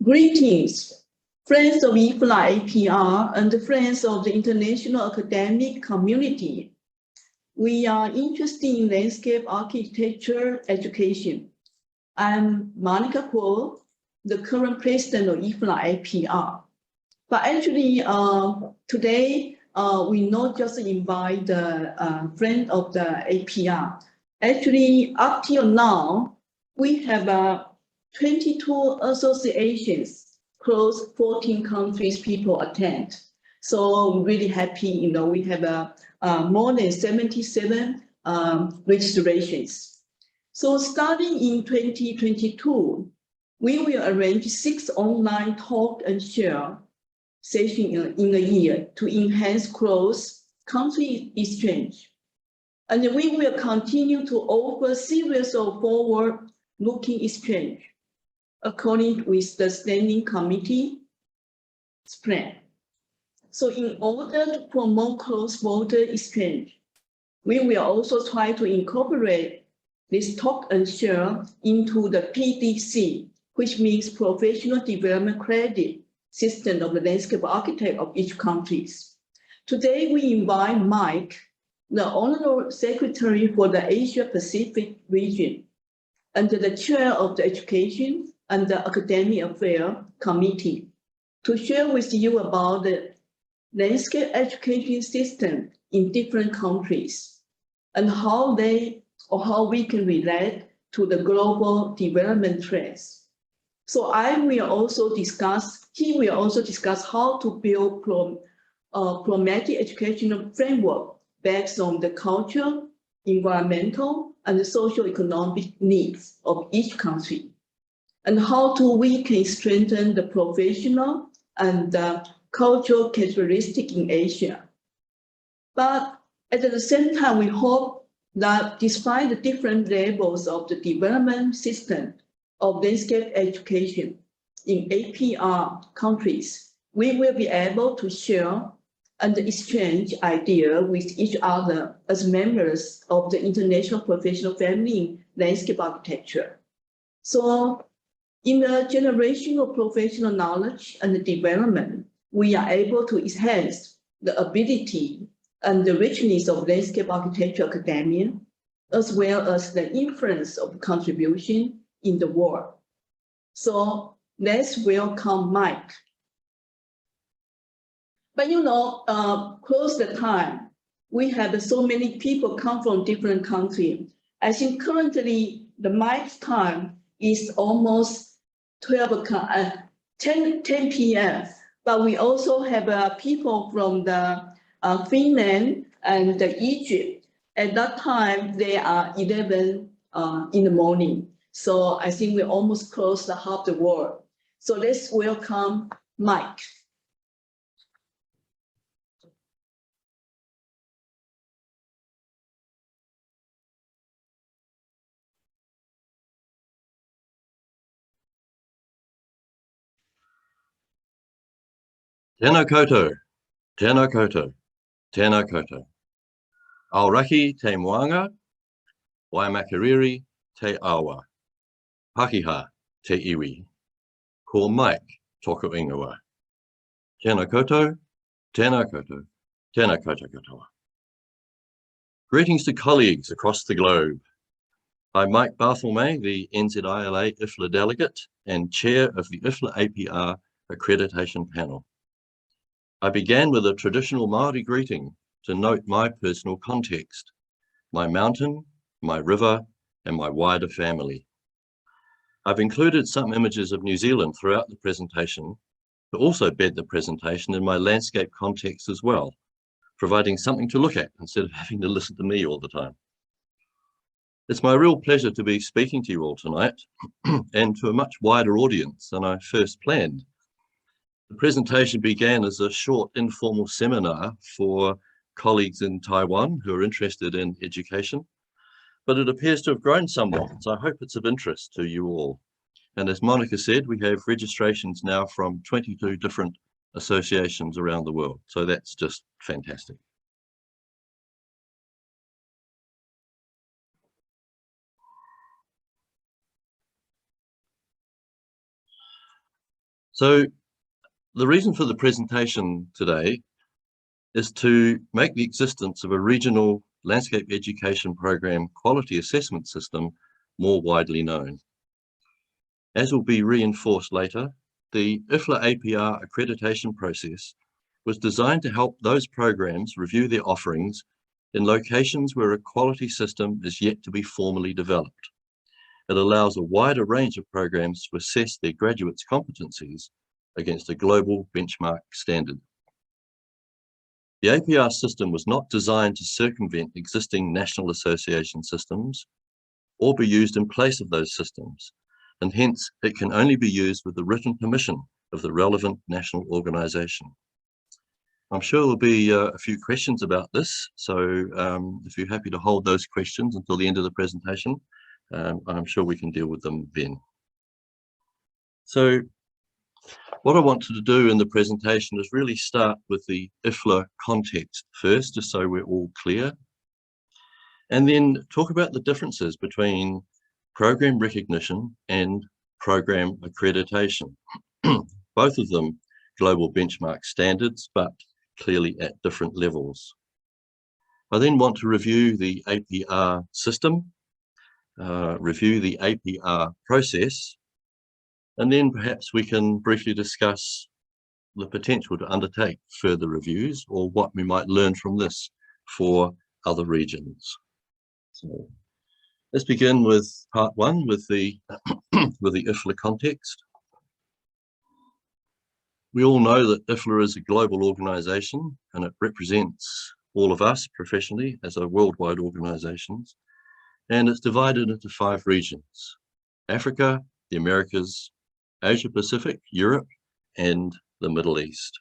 Greetings, friends of IFLA APR and friends of the international academic community. We are interested in landscape architecture education. I'm Monica Kuo, the current president of IFLA APR. But actually, today, we not just invite the friend of the APR. Actually, up till now, we have 22 associations, close 14 countries people attend. So I'm really happy, we have more than 77 registrations. So starting in 2022, we will arrange 6 online talk and share sessions in a year to enhance cross-country exchange. And we will continue to offer a series of forward-looking exchange according with the standing committee's plan. So in order to promote cross-border exchange, we will also try to incorporate this talk and share into the PDC, which means Professional Development Credit System of the Landscape Architect of each country. Today, we invite Mike, the Honorary Secretary for the Asia Pacific region, and the Chair of the Education and the Academic Affairs Committee, to share with you about the landscape education system in different countries and how we can relate to the global development trends. So he will also discuss how to build pragmatic educational framework based on the cultural, environmental, and the socio-economic needs of each country, and how we can strengthen the professional and the cultural characteristic in Asia. But at the same time, we hope that despite the different levels of the development system of landscape education in APR countries, we will be able to share and exchange ideas with each other as members of the International Professional Family in Landscape Architecture. So in the generation of professional knowledge and development, we are able to enhance the ability and the richness of landscape architecture academia, as well as the influence of contribution in the world. So let's welcome Mike. But close the time, we have so many people come from different countries. I think currently the Mike's time is almost 10 p.m. But we also have people from the Finland and Egypt. At that time, they are 11 in the morning. So I think we almost close the half the world. So let's welcome Mike. Tēnā koutou, tēnā koutou, tēnā koutou. Aoraki te moanga, waimakariri te awa, Pakiha te iwi, ko Mike tōku ingoa. Tēnā koutou, tēnā koutou, tēnā koutou katoa. Greetings to colleagues across the globe. I'm Mike Barthelmeh, the NZILA IFLA delegate and chair of the IFLA APR Accreditation panel. I began with a traditional Māori greeting to note my personal context, my mountain, my river, and my wider family. I've included some images of New Zealand throughout the presentation, but also bed the presentation in my landscape context as well, providing something to look at instead of having to listen to me all the time. It's my real pleasure to be speaking to you all tonight and to a much wider audience than I first planned. The presentation began as a short informal seminar for colleagues in Taiwan who are interested in education, but it appears to have grown somewhat, so I hope it's of interest to you all. And as Monica said, we have registrations now from 22 different associations around the world, so that's just fantastic. So the reason for the presentation today is to make the existence of a regional landscape education program quality assessment system more widely known. As will be reinforced later, the IFLA APR accreditation process was designed to help those programs review their offerings in locations where a quality system is yet to be formally developed. It allows a wider range of programs to assess their graduates' competencies against a global benchmark standard. The APR system was not designed to circumvent existing national association systems or be used in place of those systems, and hence it can only be used with the written permission of the relevant national organisation. I'm sure there'll be a few questions about this, so if you're happy to hold those questions until the end of the presentation, I'm sure we can deal with them then. So what I wanted to do in the presentation is really start with the IFLA context first, just so we're all clear, and then talk about the differences between program recognition and program accreditation. Both of them global benchmark standards, but clearly at different levels. I then want to review the APR system, review the APR process, and then perhaps we can briefly discuss the potential to undertake further reviews or what we might learn from this for other regions. So let's begin with part one, with the IFLA context. We all know that IFLA is a global organisation and it represents all of us professionally as a worldwide organisations, and it's divided into 5 regions: Africa, the Americas, Asia Pacific, Europe, and the Middle East.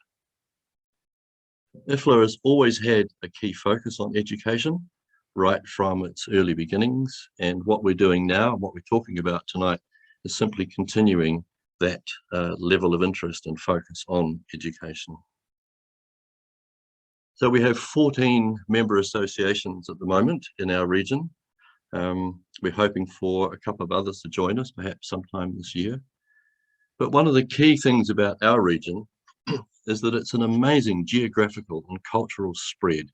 IFLA has always had a key focus on education right from its early beginnings, and what we're doing now and what we're talking about tonight is simply continuing that level of interest and focus on education. So we have 14 member associations at the moment in our region. We're hoping for a couple of others to join us perhaps sometime this year. But one of the key things about our region is that it's an amazing geographical and cultural spread.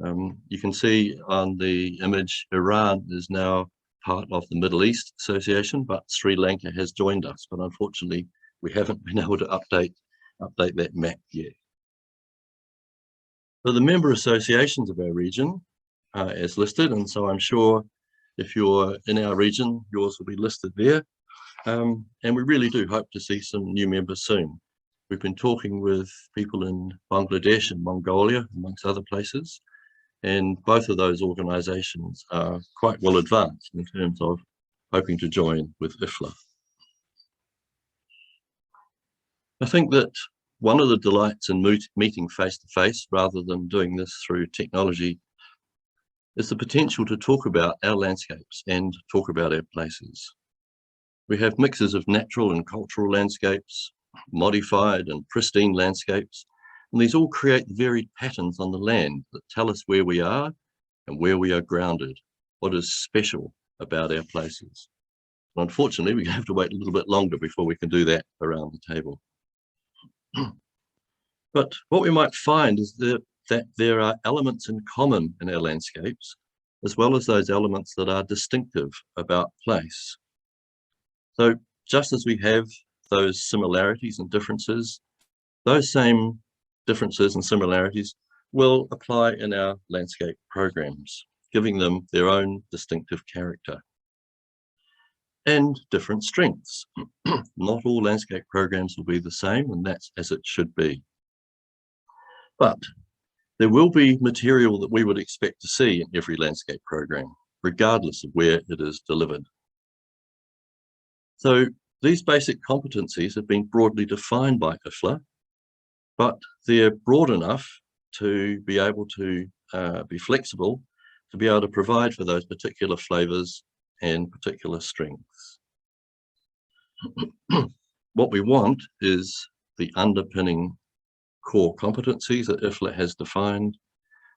You can see on the image, Iran is now part of the Middle East Association, but Sri Lanka has joined us. But unfortunately, we haven't been able to update that map yet. So the member associations of our region are as listed, and so I'm sure if you're in our region, yours will be listed there. And we really do hope to see some new members soon. We've been talking with people in Bangladesh and Mongolia, amongst other places, and both of those organisations are quite well advanced in terms of hoping to join with IFLA. I think that one of the delights in meeting face-to-face rather than doing this through technology is the potential to talk about our landscapes and talk about our places. We have mixes of natural and cultural landscapes, modified and pristine landscapes, and these all create varied patterns on the land that tell us where we are and where we are grounded, what is special about our places. And unfortunately, we're going to have to wait a little bit longer before we can do that around the table. But what we might find is that there are elements in common in our landscapes, as well as those elements that are distinctive about place. So just as we have those similarities and differences, those same differences and similarities will apply in our landscape programs, giving them their own distinctive character and different strengths. Not all landscape programs will be the same, and that's as it should be. But there will be material that we would expect to see in every landscape program, regardless of where it is delivered. So these basic competencies have been broadly defined by IFLA, but they're broad enough to be able to be flexible, to be able to provide for those particular flavours and particular strengths. What we want is the underpinning core competencies that IFLA has defined,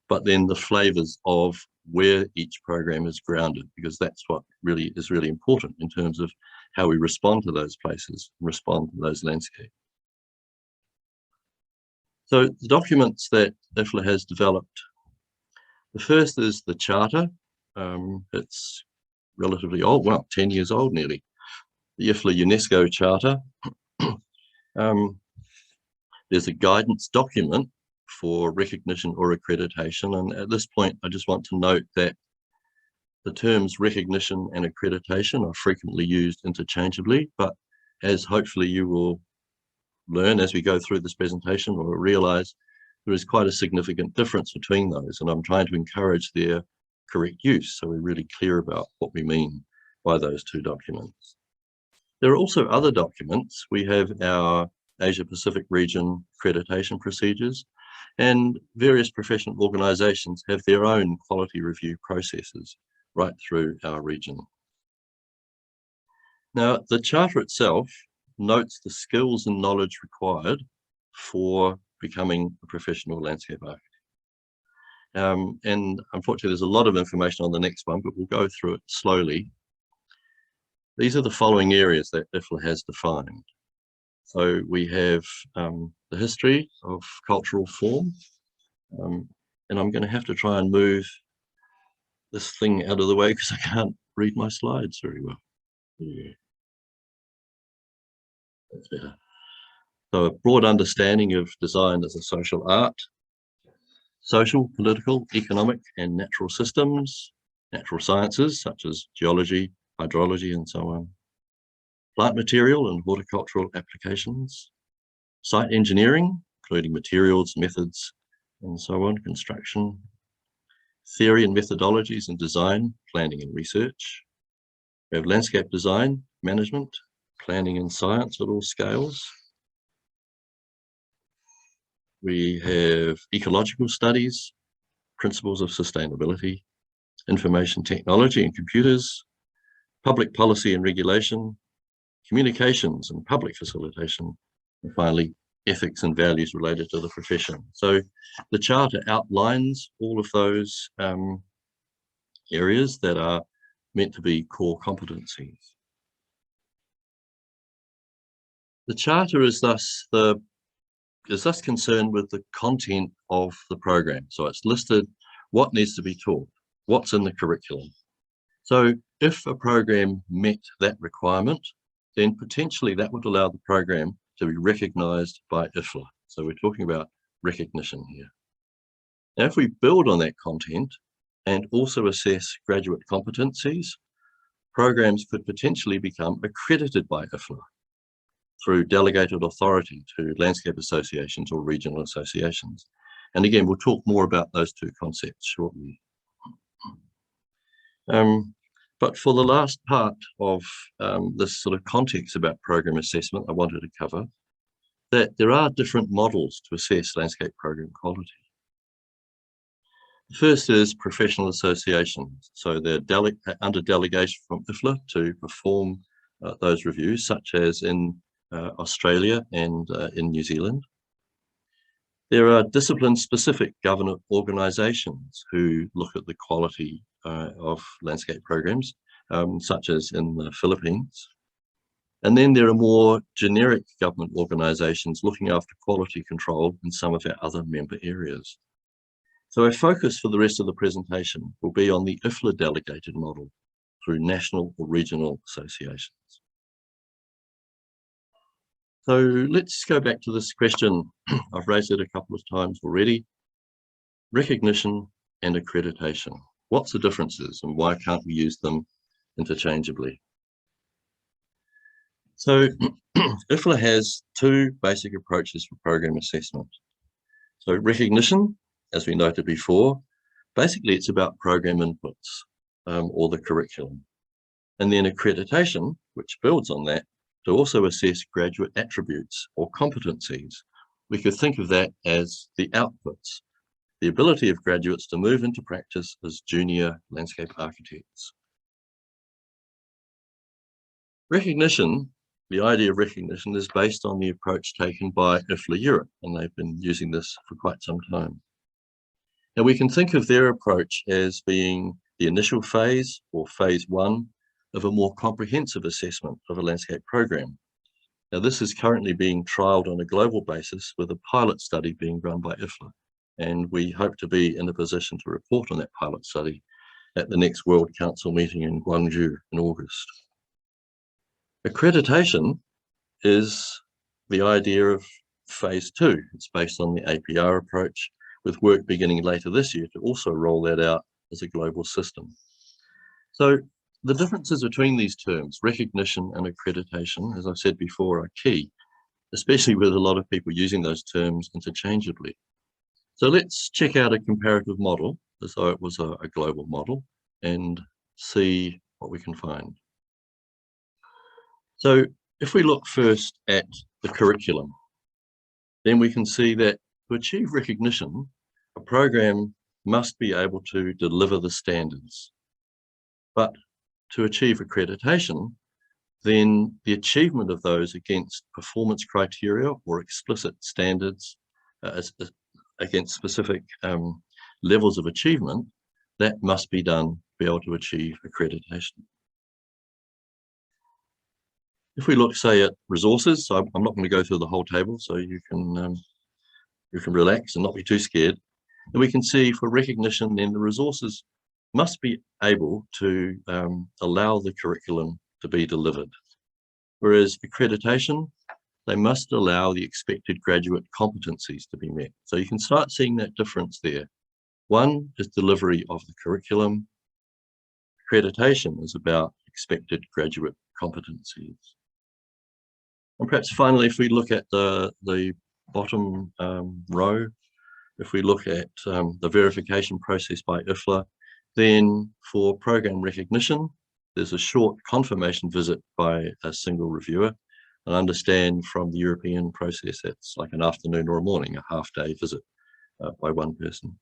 but then the flavors of where each program is grounded, because that's what really is really important in terms of how we respond to those places, respond to those landscapes. So the documents that IFLA has developed, the first is the charter. It's relatively old, well, 10 years old nearly. The IFLA UNESCO Charter. There's a guidance document for recognition or accreditation. And at this point, I just want to note that the terms recognition and accreditation are frequently used interchangeably, but as hopefully you will learn as we go through this presentation or realize, there is quite a significant difference between those. And I'm trying to encourage their correct use, so we're really clear about what we mean by those two documents. There are also other documents. We have our Asia Pacific region accreditation procedures, and various professional organizations have their own quality review processes right through our region. Now, the charter itself notes the skills and knowledge required for becoming a professional landscape architect. And unfortunately, there's a lot of information on the next one, but we'll go through it slowly. These are the following areas that IFLA has defined. So we have the history of cultural form, and I'm going to have to try and move this thing out of the way because I can't read my slides very well. Yeah. That's better. So a broad understanding of design as a social art, social, political, economic, and natural systems, natural sciences such as geology, hydrology, and so on, plant material and horticultural applications, site engineering, including materials, methods, and so on, construction, theory and methodologies in design, planning and research. We have landscape design, management, planning and science at all scales. We have ecological studies, principles of sustainability, information technology and computers, public policy and regulation, communications and public facilitation, and finally, ethics and values related to the profession. So the charter outlines all of those areas that are meant to be core competencies. The charter is thus concerned with the content of the program. So it's listed what needs to be taught, what's in the curriculum. So if a program met that requirement, then potentially that would allow the program to be recognized by IFLA. So we're talking about recognition here. Now, if we build on that content and also assess graduate competencies, programs could potentially become accredited by IFLA through delegated authority to landscape associations or regional associations. And again, we'll talk more about those two concepts shortly. But for the last part of this sort of context about program assessment, I wanted to cover that there are different models to assess landscape program quality. The first is professional associations. So they're under delegation from IFLA to perform those reviews, such as in Australia and in New Zealand. There are discipline-specific government organisations who look at the quality of landscape programs, such as in the Philippines. And then there are more generic government organisations looking after quality control in some of our other member areas. So our focus for the rest of the presentation will be on the IFLA delegated model through national or regional associations. So let's go back to this question. I've raised it a couple of times already. Recognition and accreditation. What's the differences and why can't we use them interchangeably? So IFLA has two basic approaches for program assessment. So recognition, as we noted before, basically it's about program inputs or the curriculum. And then accreditation, which builds on that, to also assess graduate attributes or competencies. We could think of that as the outputs, the ability of graduates to move into practice as junior landscape architects. Recognition, the idea of recognition is based on the approach taken by IFLA Europe, and they've been using this for quite some time. Now we can think of their approach as being the initial phase or phase one of a more comprehensive assessment of a landscape program. Now this is currently being trialled on a global basis with a pilot study being run by IFLA, and we hope to be in a position to report on that pilot study at the next World Council meeting in Guangzhou in August. Accreditation is the idea of phase two. It's based on the APR approach, with work beginning later this year to also roll that out as a global system. So the differences between these terms, recognition and accreditation, as I've said before, are key, especially with a lot of people using those terms interchangeably. So let's check out a comparative model as though it was a global model and see what we can find. So if we look first at the curriculum, then we can see that to achieve recognition, a program must be able to deliver the standards. But to achieve accreditation, then the achievement of those against performance criteria or explicit standards against specific levels of achievement, that must be done to be able to achieve accreditation. If we look, say, at resources, so I'm not going to go through the whole table, so you can relax and not be too scared. And we can see for recognition, then the resources must be able to allow the curriculum to be delivered. Whereas accreditation, they must allow the expected graduate competencies to be met. So you can start seeing that difference there. One is delivery of the curriculum. Accreditation is about expected graduate competencies. And perhaps finally, if we look at the bottom row, if we look at the verification process by IFLA, then for program recognition, there's a short confirmation visit by a single reviewer. And understand from the European process, that's like an afternoon or a morning, a half-day visit by one person.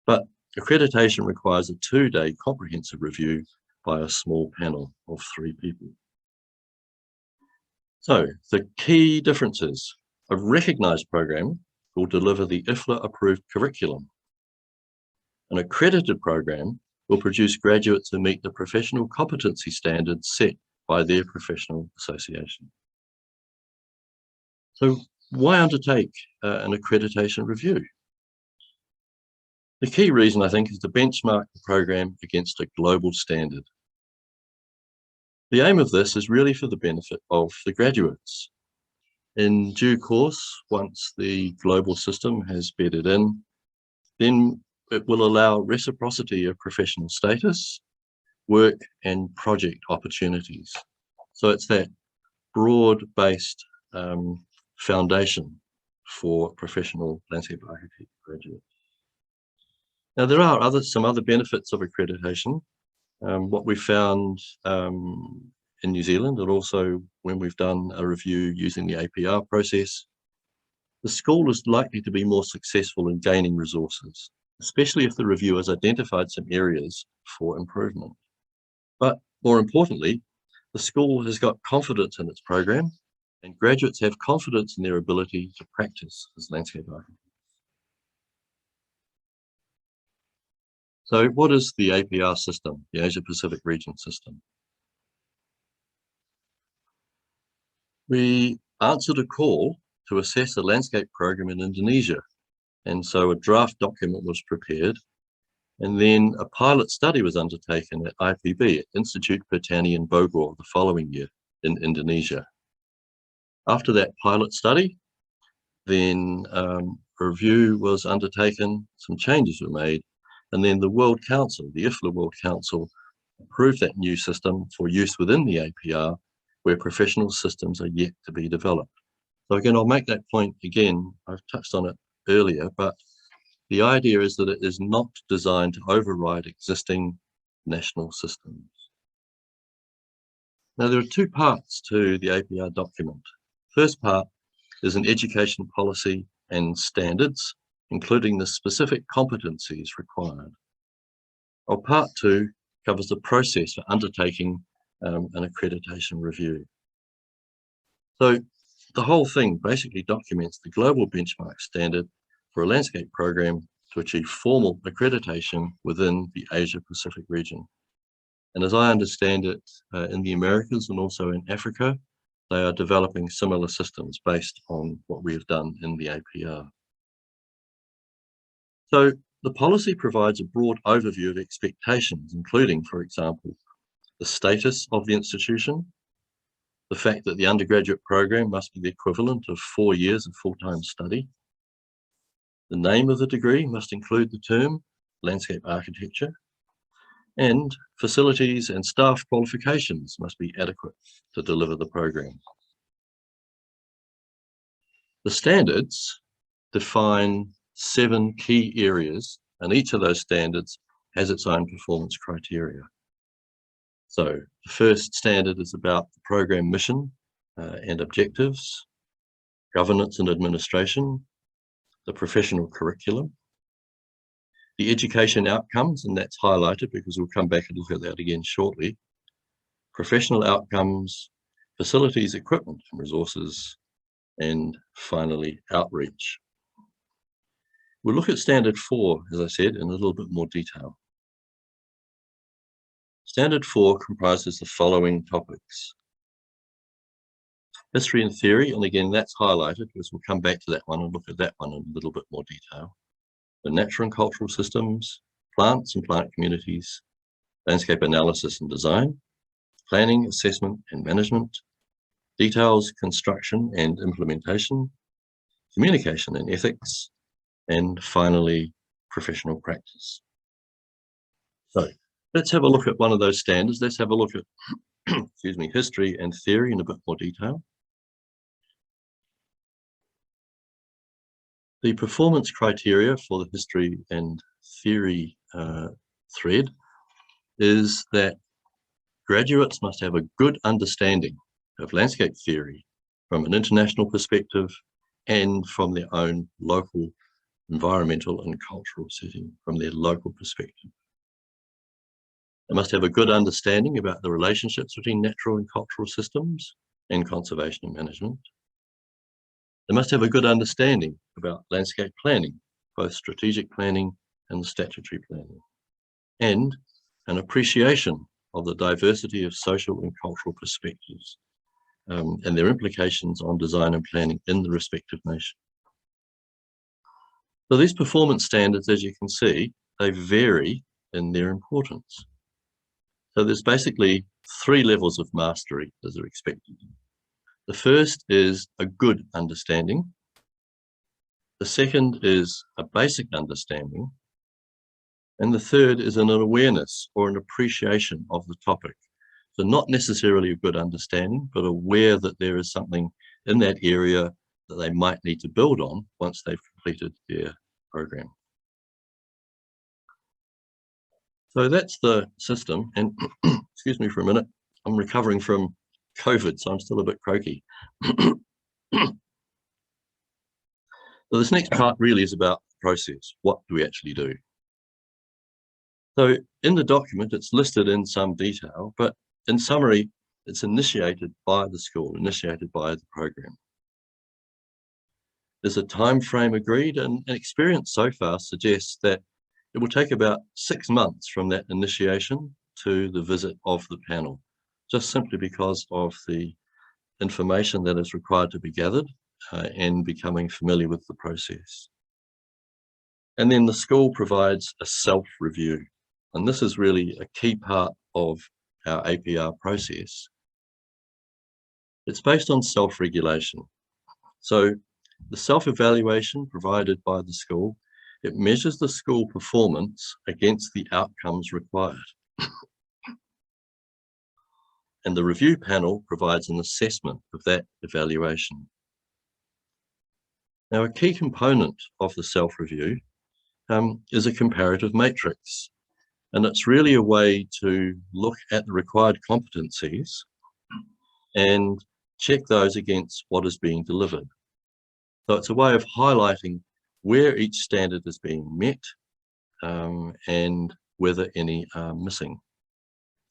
But accreditation requires a 2-day comprehensive review by a small panel of 3 people. So the key differences: a recognised program will deliver the IFLA approved curriculum. An accredited program will produce graduates who meet the professional competency standards set by their professional association. So why undertake an accreditation review? The key reason, I think, is to benchmark the program against a global standard. The aim of this is really for the benefit of the graduates. In due course, once the global system has bedded in, then it will allow reciprocity of professional status, work and project opportunities. So it's that broad-based foundation for professional landscape architect graduates. Now, there are some other benefits of accreditation. What we found in New Zealand, and also when we've done a review using the APR process, the school is likely to be more successful in gaining resources, especially if the review has identified some areas for improvement. But more importantly, the school has got confidence in its program, and graduates have confidence in their ability to practice as landscape architects. So what is the APR system, the Asia Pacific region system? We answered a call to assess a landscape program in Indonesia. And so a draft document was prepared, and then a pilot study was undertaken at IPB, at Institute Pertanian Bogor, the following year in Indonesia. After that pilot study, then a review was undertaken, some changes were made, and then the World Council, the IFLA World Council, approved that new system for use within the APR, where professional systems are yet to be developed. So again, I'll make that point again. I've touched on it earlier, but the idea is that it is not designed to override existing national systems. Now, there are 2 parts to the APR document. First part is an education policy and standards, including the specific competencies required. Well, part 2 covers the process for undertaking an accreditation review. So the whole thing basically documents the global benchmark standard for a landscape program to achieve formal accreditation within the Asia-Pacific region. And as I understand it, in the Americas and also in Africa, they are developing similar systems based on what we have done in the APR. So the policy provides a broad overview of expectations, including, for example, the status of the institution, the fact that the undergraduate program must be the equivalent of 4 years of full-time study. The name of the degree must include the term landscape architecture, and facilities and staff qualifications must be adequate to deliver the program. The standards define 7 key areas, and each of those standards has its own performance criteria. So the first standard is about the program mission and objectives, governance and administration, the professional curriculum, the education outcomes, and that's highlighted because we'll come back and look at that again shortly, professional outcomes, facilities, equipment and resources, and finally outreach. We'll look at standard 4, as I said, in a little bit more detail. Standard 4 comprises the following topics: history and theory, and again that's highlighted because we'll come back to that one and look at that one in a little bit more detail. The natural and cultural systems, plants and plant communities, landscape analysis and design, planning, assessment and management, details, construction and implementation, communication and ethics, and finally, professional practice. So let's have a look at one of those standards. Let's have a look at excuse me, history and theory in a bit more detail. The performance criteria for the history and theory thread is that graduates must have a good understanding of landscape theory from an international perspective and from their own local environmental and cultural setting, from their local perspective. They must have a good understanding about the relationships between natural and cultural systems and conservation and management. They must have a good understanding about landscape planning, both strategic planning and statutory planning, and an appreciation of the diversity of social and cultural perspectives and their implications on design and planning in the respective nation. So these performance standards, as you can see, they vary in their importance. So there's basically 3 levels of mastery that are expected. The first is a good understanding. The second is a basic understanding. And the third is an awareness or an appreciation of the topic. So not necessarily a good understanding, but aware that there is something in that area that they might need to build on once they've completed their program. So that's the system. And excuse me for a minute, I'm recovering from COVID, so I'm still a bit croaky. So this next part really is about the process. What do we actually do? So in the document, it's listed in some detail, but in summary, it's initiated by the school, initiated by the program. There's a time frame agreed, and experience so far suggests that it will take about 6 months from that initiation to the visit of the panel, just simply because of the information that is required to be gathered and becoming familiar with the process. And then the school provides a self-review, and this is really a key part of our APR process. It's based on self-regulation. So the self-evaluation provided by the school, it measures the school performance against the outcomes required. And the review panel provides an assessment of that evaluation. Now, a key component of the self-review is a comparative matrix. And it's really a way to look at the required competencies and check those against what is being delivered. So it's a way of highlighting where each standard is being met and whether any are missing.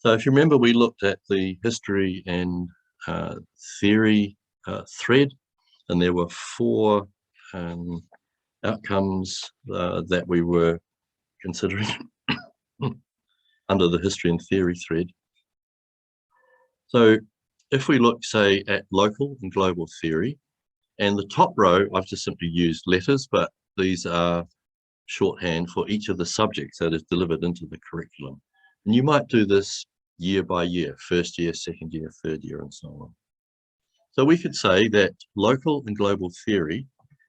So if you remember, we looked at the history and theory thread, and there were 4 outcomes that we were considering under the history and theory thread. So if we look, say, at local and global theory, and the top row, I've just simply used letters, but these are shorthand for each of the subjects that is delivered into the curriculum. And you might do this year by year, first year, second year, third year, and so on. So we could say that local and global theory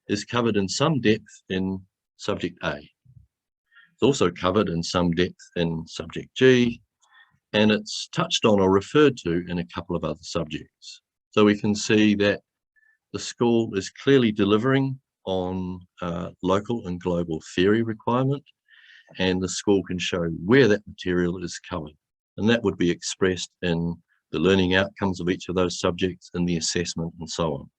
is covered in some depth in subject A. It's also covered in some depth in subject G, and it's touched on or referred to in a couple of other subjects. So we can see that the school is clearly delivering on local and global theory requirement, and the school can show where that material is covered. And that would be expressed in the learning outcomes of each of those subjects, in the assessment, and so on.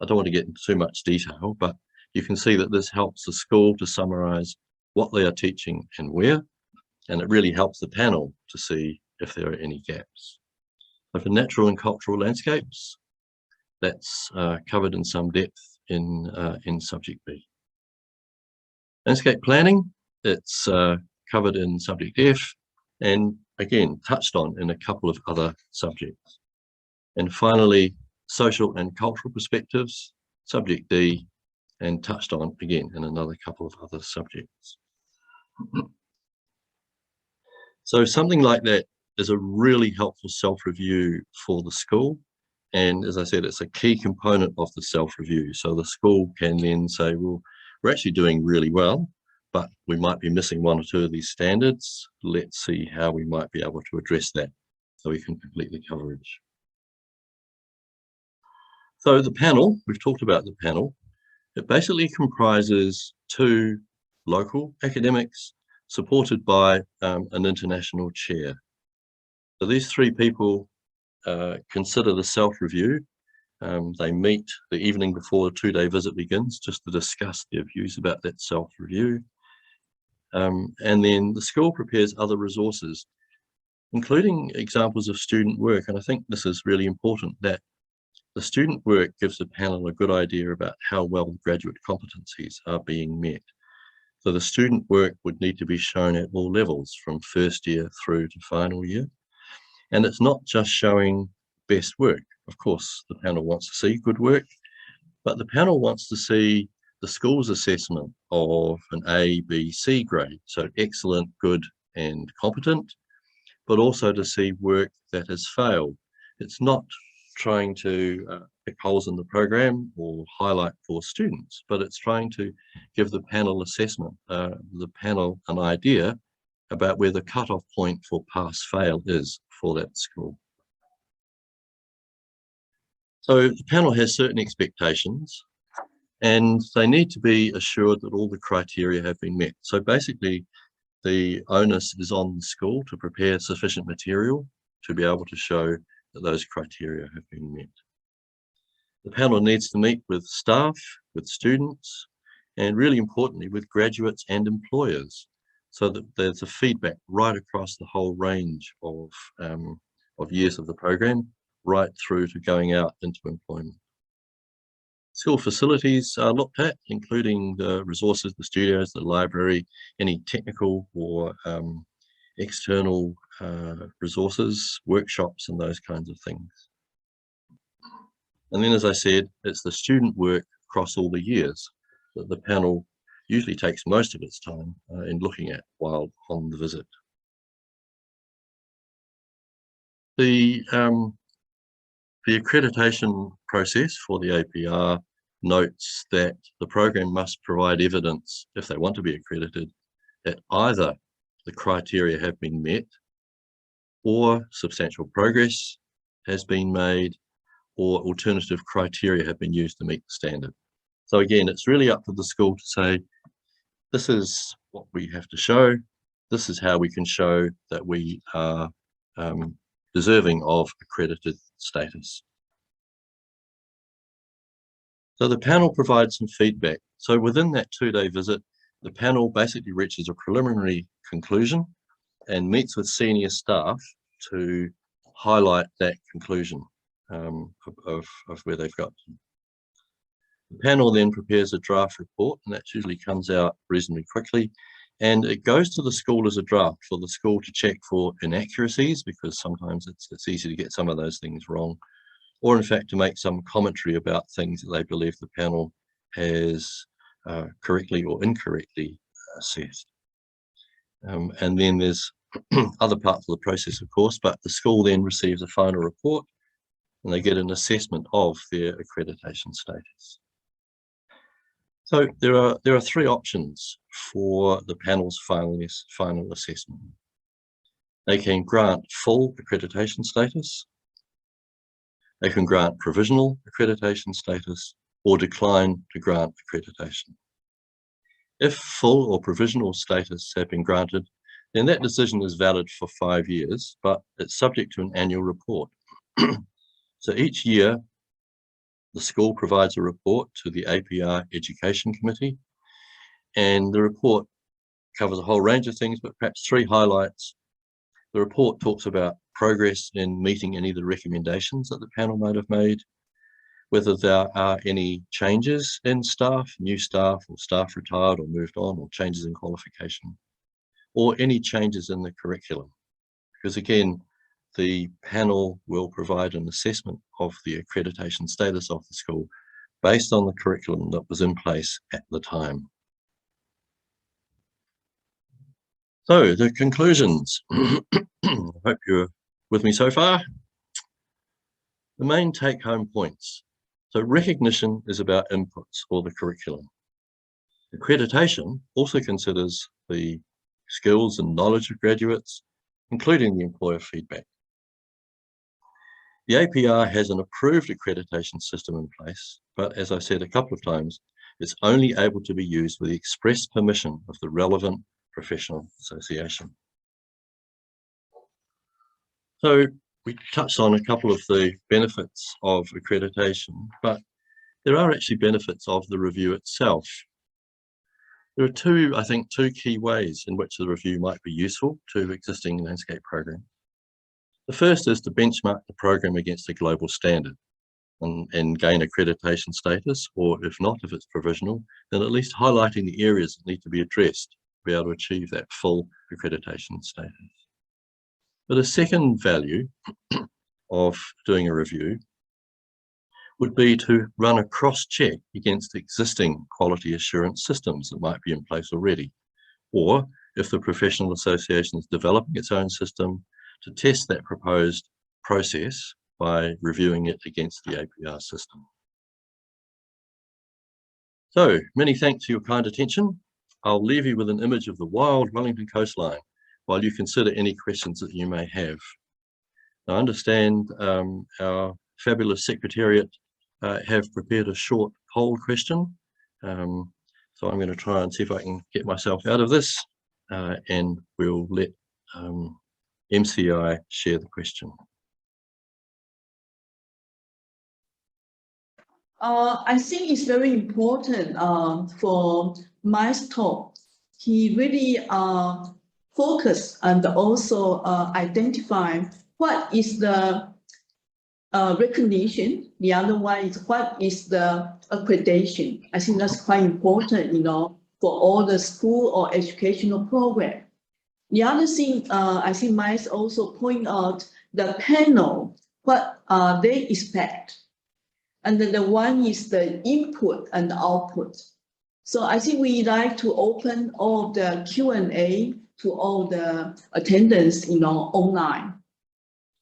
I don't want to get into too much detail, but you can see that this helps the school to summarize what they are teaching and where, and it really helps the panel to see if there are any gaps. So for natural and cultural landscapes, that's covered in some depth in subject B. Landscape planning, it's covered in subject F, and again touched on in a couple of other subjects. And finally, social and cultural perspectives, subject D, and touched on again in another couple of other subjects. So something like that is a really helpful self-review for the school. And as I said, it's a key component of the self-review. So the school can then say, well, we're actually doing really well, but we might be missing one or two of these standards. Let's see how we might be able to address that so we can complete the coverage. So the panel, we've talked about the panel. It basically comprises two local academics supported by an international chair. So these three people consider the self-review. They meet the evening before the two-day visit begins just to discuss their views about that self-review. And then the school prepares other resources, including examples of student work. And I think this is really important, that the student work gives the panel a good idea about how well the graduate competencies are being met. So the student work would need to be shown at all levels, from first year through to final year. And it's not just showing best work. Of course, the panel wants to see good work, but the panel wants to see the school's assessment of an A, B, C grade. So excellent, good, and competent, but also to see work that has failed. It's not trying to pick holes in the program or highlight poor students, but it's trying to give the panel assessment, the panel an idea about where the cutoff point for pass-fail is for that school. So the panel has certain expectations, and they need to be assured that all the criteria have been met. So basically, the onus is on the school to prepare sufficient material to be able to show that those criteria have been met. The panel needs to meet with staff, with students, and really importantly, with graduates and employers, so that there's a feedback right across the whole range of years of the program, right through to going out into employment. School facilities are looked at, including the resources, the studios, the library, any technical or external resources, workshops, and those kinds of things. And then, as I said, it's the student work across all the years that the panel usually takes most of its time in looking at while on the visit. The accreditation process for the APR notes that the program must provide evidence, if they want to be accredited, that either the criteria have been met, or substantial progress has been made, or alternative criteria have been used to meet the standard. So again, it's really up to the school to say, this is what we have to show, this is how we can show that we are deserving of accredited status. So the panel provides some feedback. So within that two-day visit, the panel basically reaches a preliminary conclusion and meets with senior staff to highlight that conclusion of where they've got to. The panel then prepares a draft report, and that usually comes out reasonably quickly. And it goes to the school as a draft for the school to check for inaccuracies, because sometimes it's easy to get some of those things wrong, or in fact to make some commentary about things that they believe the panel has correctly or incorrectly assessed. And then there's other parts of the process, of course, but the school then receives a final report and they get an assessment of their accreditation status. So there are three options for the panel's final assessment. They can grant full accreditation status, they can grant provisional accreditation status, or decline to grant accreditation. If full or provisional status have been granted, then that decision is valid for 5 years, but it's subject to an annual report. So each year, the school provides a report to the APR Education Committee, and the report covers a whole range of things, but perhaps three highlights. The report talks about progress in meeting any of the recommendations that the panel might have made, whether there are any changes in staff, new staff, or staff retired or moved on, or changes in qualification, or any changes in the curriculum. Because again, the panel will provide an assessment of the accreditation status of the school based on the curriculum that was in place at the time. So the conclusions. I hope you're with me so far. The main take-home points. So recognition is about inputs for the curriculum. Accreditation also considers the skills and knowledge of graduates, including the employer feedback. The APR has an approved accreditation system in place, but as I said a couple of times, it's only able to be used with the express permission of the relevant professional association. So we touched on a couple of the benefits of accreditation, but there are actually benefits of the review itself. There are I think two key ways in which the review might be useful to existing landscape programs. The first is to benchmark the program against a global standard and gain accreditation status, or if not, if it's provisional, then at least highlighting the areas that need to be addressed to be able to achieve that full accreditation status. But a second value of doing a review would be to run a cross-check against existing quality assurance systems that might be in place already, or if the professional association is developing its own system, to test that proposed process by reviewing it against the APR system. So, many thanks for your kind attention. I'll leave you with an image of the wild Wellington coastline while you consider any questions that you may have. I understand our fabulous Secretariat have prepared a short poll question. So I'm going to try and see if I can get myself out of this and we'll let MCI share the question. I think it's very important for Mike's talk. He really focused and also identify what is the recognition. The other one is what is the accreditation. I think that's quite important, for all the school or educational program. The other thing, I think Mike also point out the panel, what they expect. And then the one is the input and the output. So I think we like to open all of the Q&A to all the attendants, online.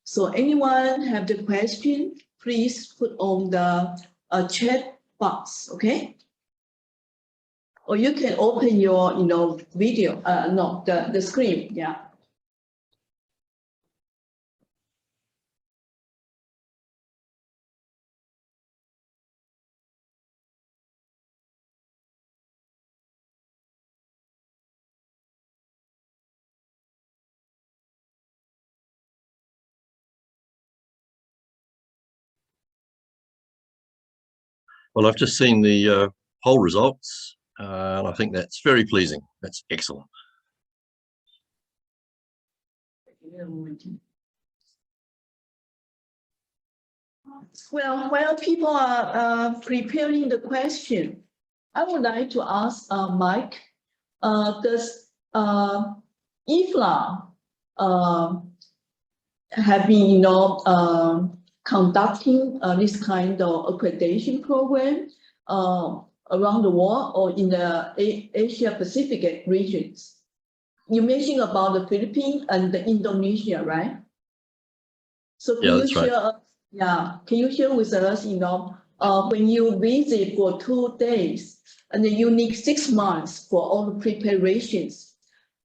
So anyone have the question, please put on the chat box, okay? Or you can open your, video, the screen, yeah. Well, I've just seen the poll results, and I think that's very pleasing. That's excellent. Well, while people are preparing the question, I would like to ask Mike, does IFLA have been, conducting this kind of accreditation program around the world or in the Asia Pacific regions? You mentioned about the Philippines and the Indonesia, right? So can you share? Yeah, can you share with us, when you visit for 2 days and then you need 6 months for all the preparations,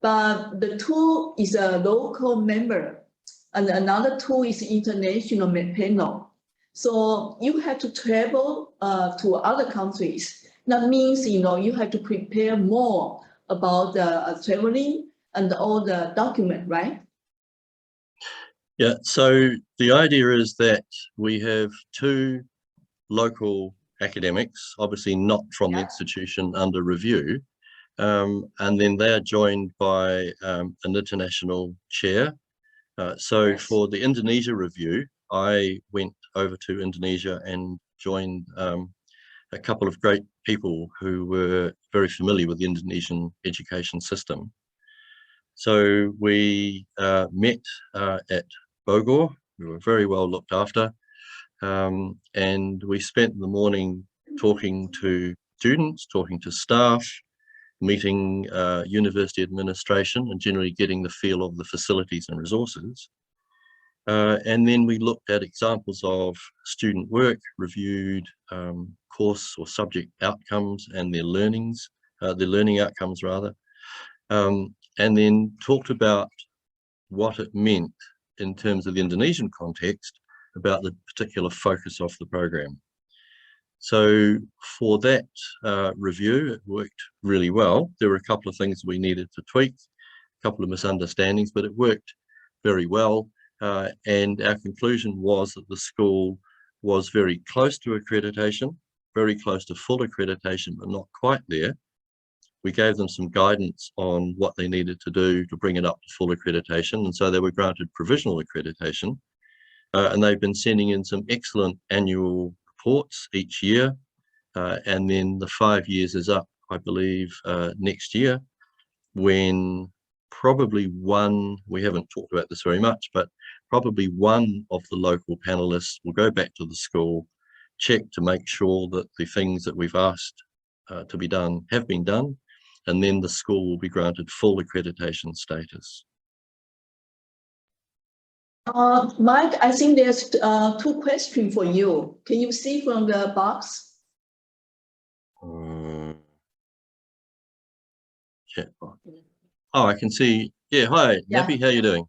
but the 2 is a local member and another 2 is international panel. So you have to travel to other countries. That means, you have to prepare more about the traveling and all the document, right? Yeah, so the idea is that we have 2 local academics, obviously not from the institution under review, and then they are joined by an international chair. So for the Indonesia review, I went over to Indonesia and joined a couple of great people who were very familiar with the Indonesian education system. So we met at Bogor. We were very well looked after, and we spent the morning talking to students, talking to staff, meeting university administration, and generally getting the feel of the facilities and resources. And then we looked at examples of student work, reviewed course or subject outcomes and their learning outcomes rather, and then talked about what it meant in terms of the Indonesian context about the particular focus of the program. So for that review, it worked really well. There were a couple of things we needed to tweak, a couple of misunderstandings, but it worked very well. And our conclusion was that the school was very close to accreditation, very close to full accreditation, but not quite there. We gave them some guidance on what they needed to do to bring it up to full accreditation. And so they were granted provisional accreditation. And they've been sending in some excellent annual reports each year. And then the 5 years is up, I believe, next year, when probably we haven't talked about this very much, but probably one of the local panelists will go back to the school, check to make sure that the things that we've asked to be done have been done, and then the school will be granted full accreditation status. Mike, I think there's 2 questions for you. Can you see from the box? Chat box. Oh, I can see. Yeah, hi, Nappy, how are you doing?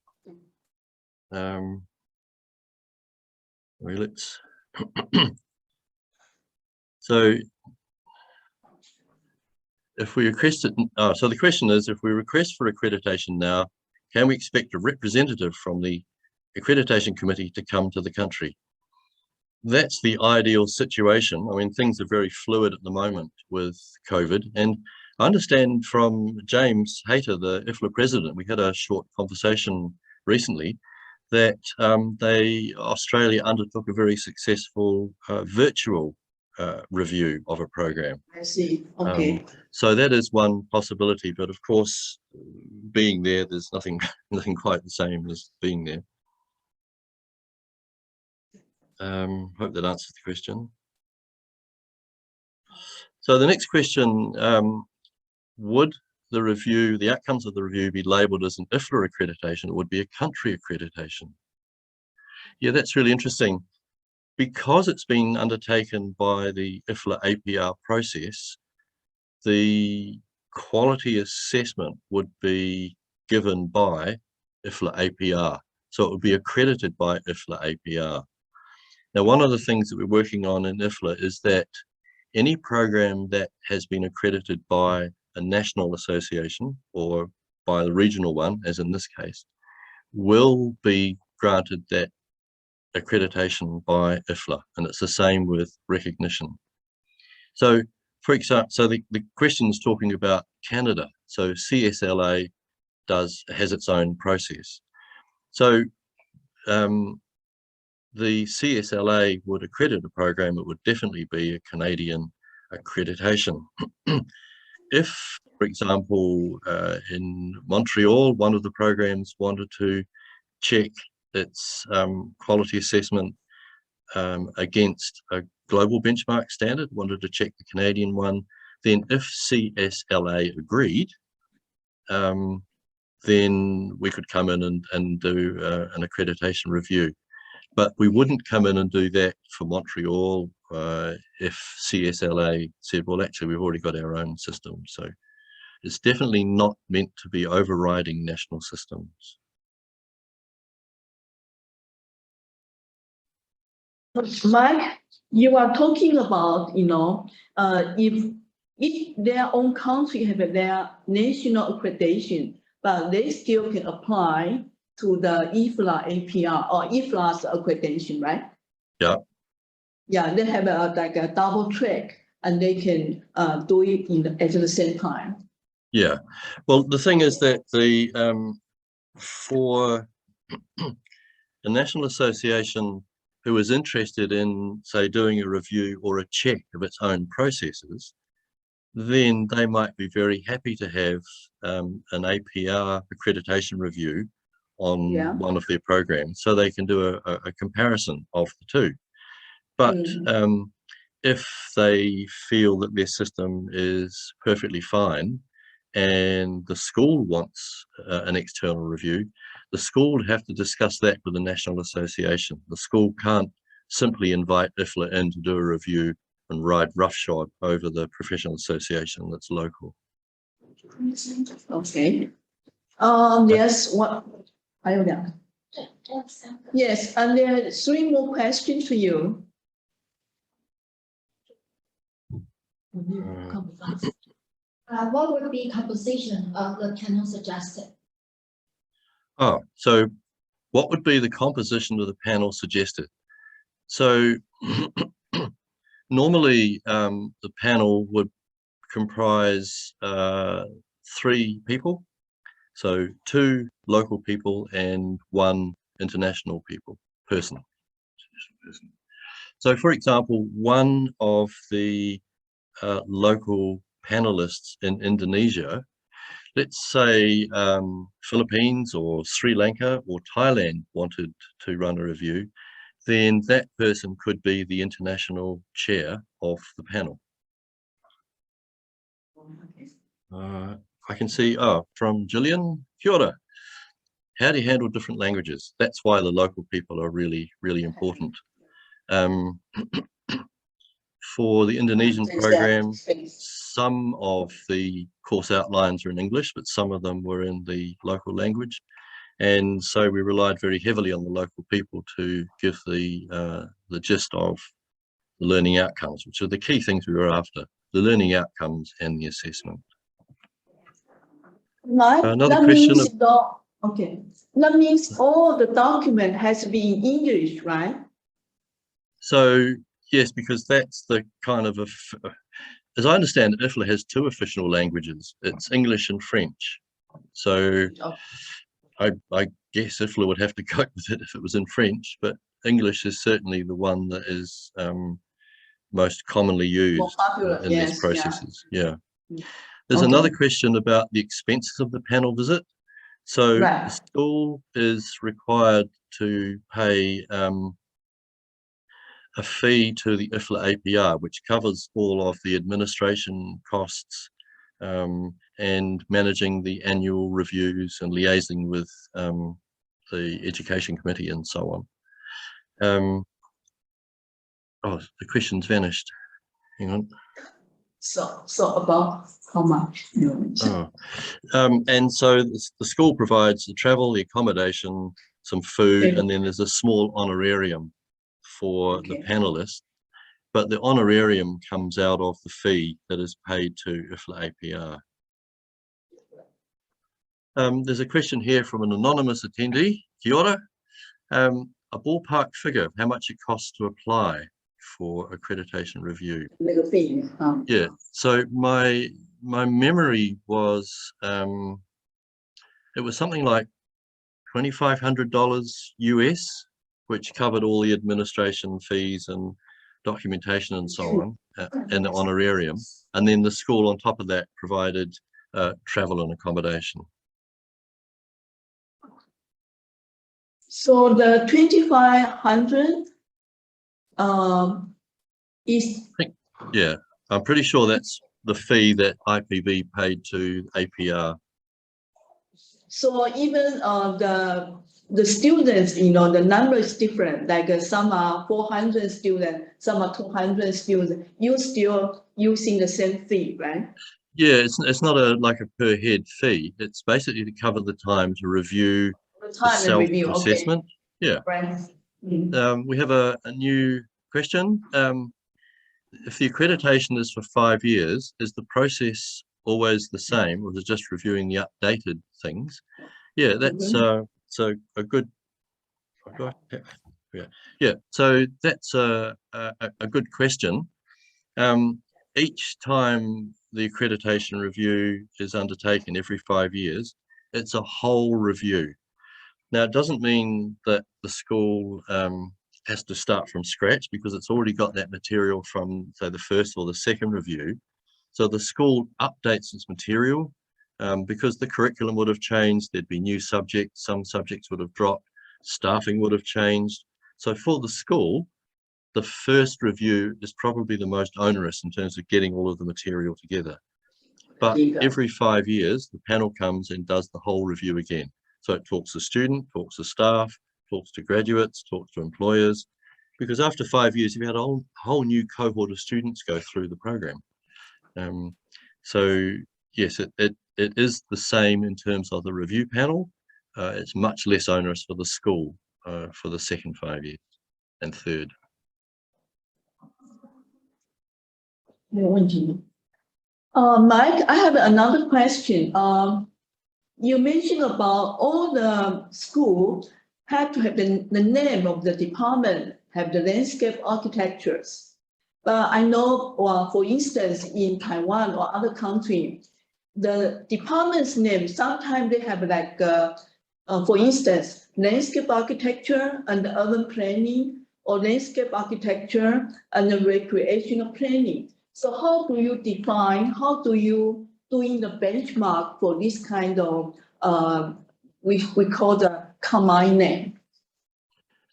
Let's. So if we request it, so the question is, if we request for accreditation now, can we expect a representative from the accreditation committee to come to the country? That's the ideal situation. I mean, things are very fluid at the moment with COVID, and I understand from James Hayter, the IFLA president, we had a short conversation recently, that Australia undertook a very successful virtual review of a program. I see. Okay. So that is one possibility, but of course, being there, there's nothing quite the same as being there. Hope that answers the question. So the next question, would the outcomes of the review be labelled as an IFLA accreditation, or would be a country accreditation? Yeah, that's really interesting. Because it's been undertaken by the IFLA APR process, the quality assessment would be given by IFLA APR. So it would be accredited by IFLA APR. Now, one of the things that we're working on in IFLA is that any program that has been accredited by a national association or by the regional one, as in this case, will be granted that accreditation by IFLA, and it's the same with recognition. So, for example, the question is talking about Canada. So CSLA has its own process. So the CSLA would accredit a program, it would definitely be a Canadian accreditation. If, for example, in Montreal, one of the programs wanted to check its quality assessment against a global benchmark standard, wanted to check the Canadian one, then if CSLA agreed, then we could come in and do an accreditation review. But we wouldn't come in and do that for Montreal if CSLA said, well, actually, we've already got our own system. So it's definitely not meant to be overriding national systems. Mike, you are talking about, if their own country have their national accreditation, but they still can apply to the IFLA APR or IFLA's accreditation, right? Yeah. Yeah, they have like a double track, and they can do it at the same time. Yeah. Well, the thing is that the for a national association who is interested in, say, doing a review or a check of its own processes, then they might be very happy to have an APR accreditation review on one of their programs, so they can do a comparison of the two. But if they feel that their system is perfectly fine and the school wants an external review, the school would have to discuss that with the National Association. The school can't simply invite IFLA in to do a review and ride roughshod over the professional association that's local. Okay. Yes, what? Yes, and there are 3 more questions to you. What would be composition of the panel suggested? Oh, so what would be the composition of the panel suggested? So normally the panel would comprise 3 people. So 2 local people and 1 international person. So for example, one of the local panelists in Indonesia, let's say Philippines or Sri Lanka or Thailand wanted to run a review, then that person could be the international chair of the panel. I can see, from Gillian, kia ora. How do you handle different languages? That's why the local people are really, really important. For the Indonesian program, some of the course outlines are in English, but some of them were in the local language. And so we relied very heavily on the local people to give the gist of the learning outcomes, which are the key things we were after, the learning outcomes and the assessment. Another question. Okay, that means all the document has to be in English, right? So yes, because that's the kind of, as I understand it, IFLA has 2 official languages. It's English and French. So I guess IFLA would have to cope with it if it was in French, but English is certainly the one that is most commonly used in these processes. Yeah. There's another question about the expenses of the panel visit. So the school is required to pay a fee to the IFLA APR, which covers all of the administration costs and managing the annual reviews and liaising with the education committee and so on. Oh, the question's vanished. Hang on. So about how much? And so the school provides the travel, the accommodation, some food, and then there's a small honorarium for the panelists, but the honorarium comes out of the fee that is paid to IFLA APR. There's a question here from an anonymous attendee, kia ora. A ballpark figure of how much it costs to apply for accreditation review. Yeah, so my memory was, it was something like $2,500 US which covered all the administration fees and documentation and so on, and the honorarium. And then the school on top of that provided travel and accommodation. So the 2,500 is. Yeah, I'm pretty sure that's the fee that IPB paid to APR. So even the students, you know, the number is different. Like some are 400 students, some are 200 students. You still using the same fee, right? Yeah, it's not like a per head fee. It's basically to cover the time to review The time and review. self-assessment. Okay. Yeah. Right. We have a new question. If the accreditation is for 5 years, is the process always the same, or is it just reviewing the updated things? Yeah, that's so a good. Yeah, so that's a good question. Each time the accreditation review is undertaken every 5 years, it's a whole review. Now, it doesn't mean that the school has to start from scratch, because it's already got that material from, say, the first or the second review. So the school updates its material because the curriculum would have changed. There'd be new subjects, some subjects would have dropped, staffing would have changed. So for the school, the first review is probably the most onerous in terms of getting all of the material together. But every 5 years, the panel comes and does the whole review again. So it talks to students, talks to staff, talks to graduates, talks to employers, because after 5 years, you've had a whole new cohort of students go through the program. So yes, it is the same in terms of the review panel. It's much less onerous for the school for the second 5 years and third. Mike, I have another question. You mentioned about all the schools have to have the name of the department, have the landscape architectures. But I know, for instance, in Taiwan or other countries, the department's name, sometimes they have like, for instance, landscape architecture and urban planning, or landscape architecture and recreational planning. So how do you define, how do you doing the benchmark for this kind of, we call the combined name?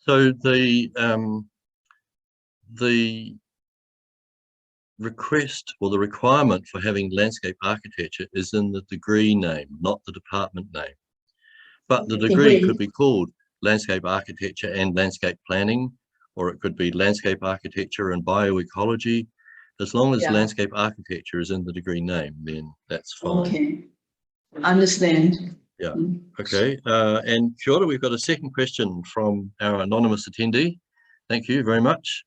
So the request or the requirement for having landscape architecture is in the degree name, not the department name. But the degree could be called landscape architecture and landscape planning, or it could be landscape architecture and bioecology. As long as landscape architecture is in the degree name, then that's fine. Okay, understand. Yeah, okay. And kia ora, we've got a second question from our anonymous attendee. Thank you very much.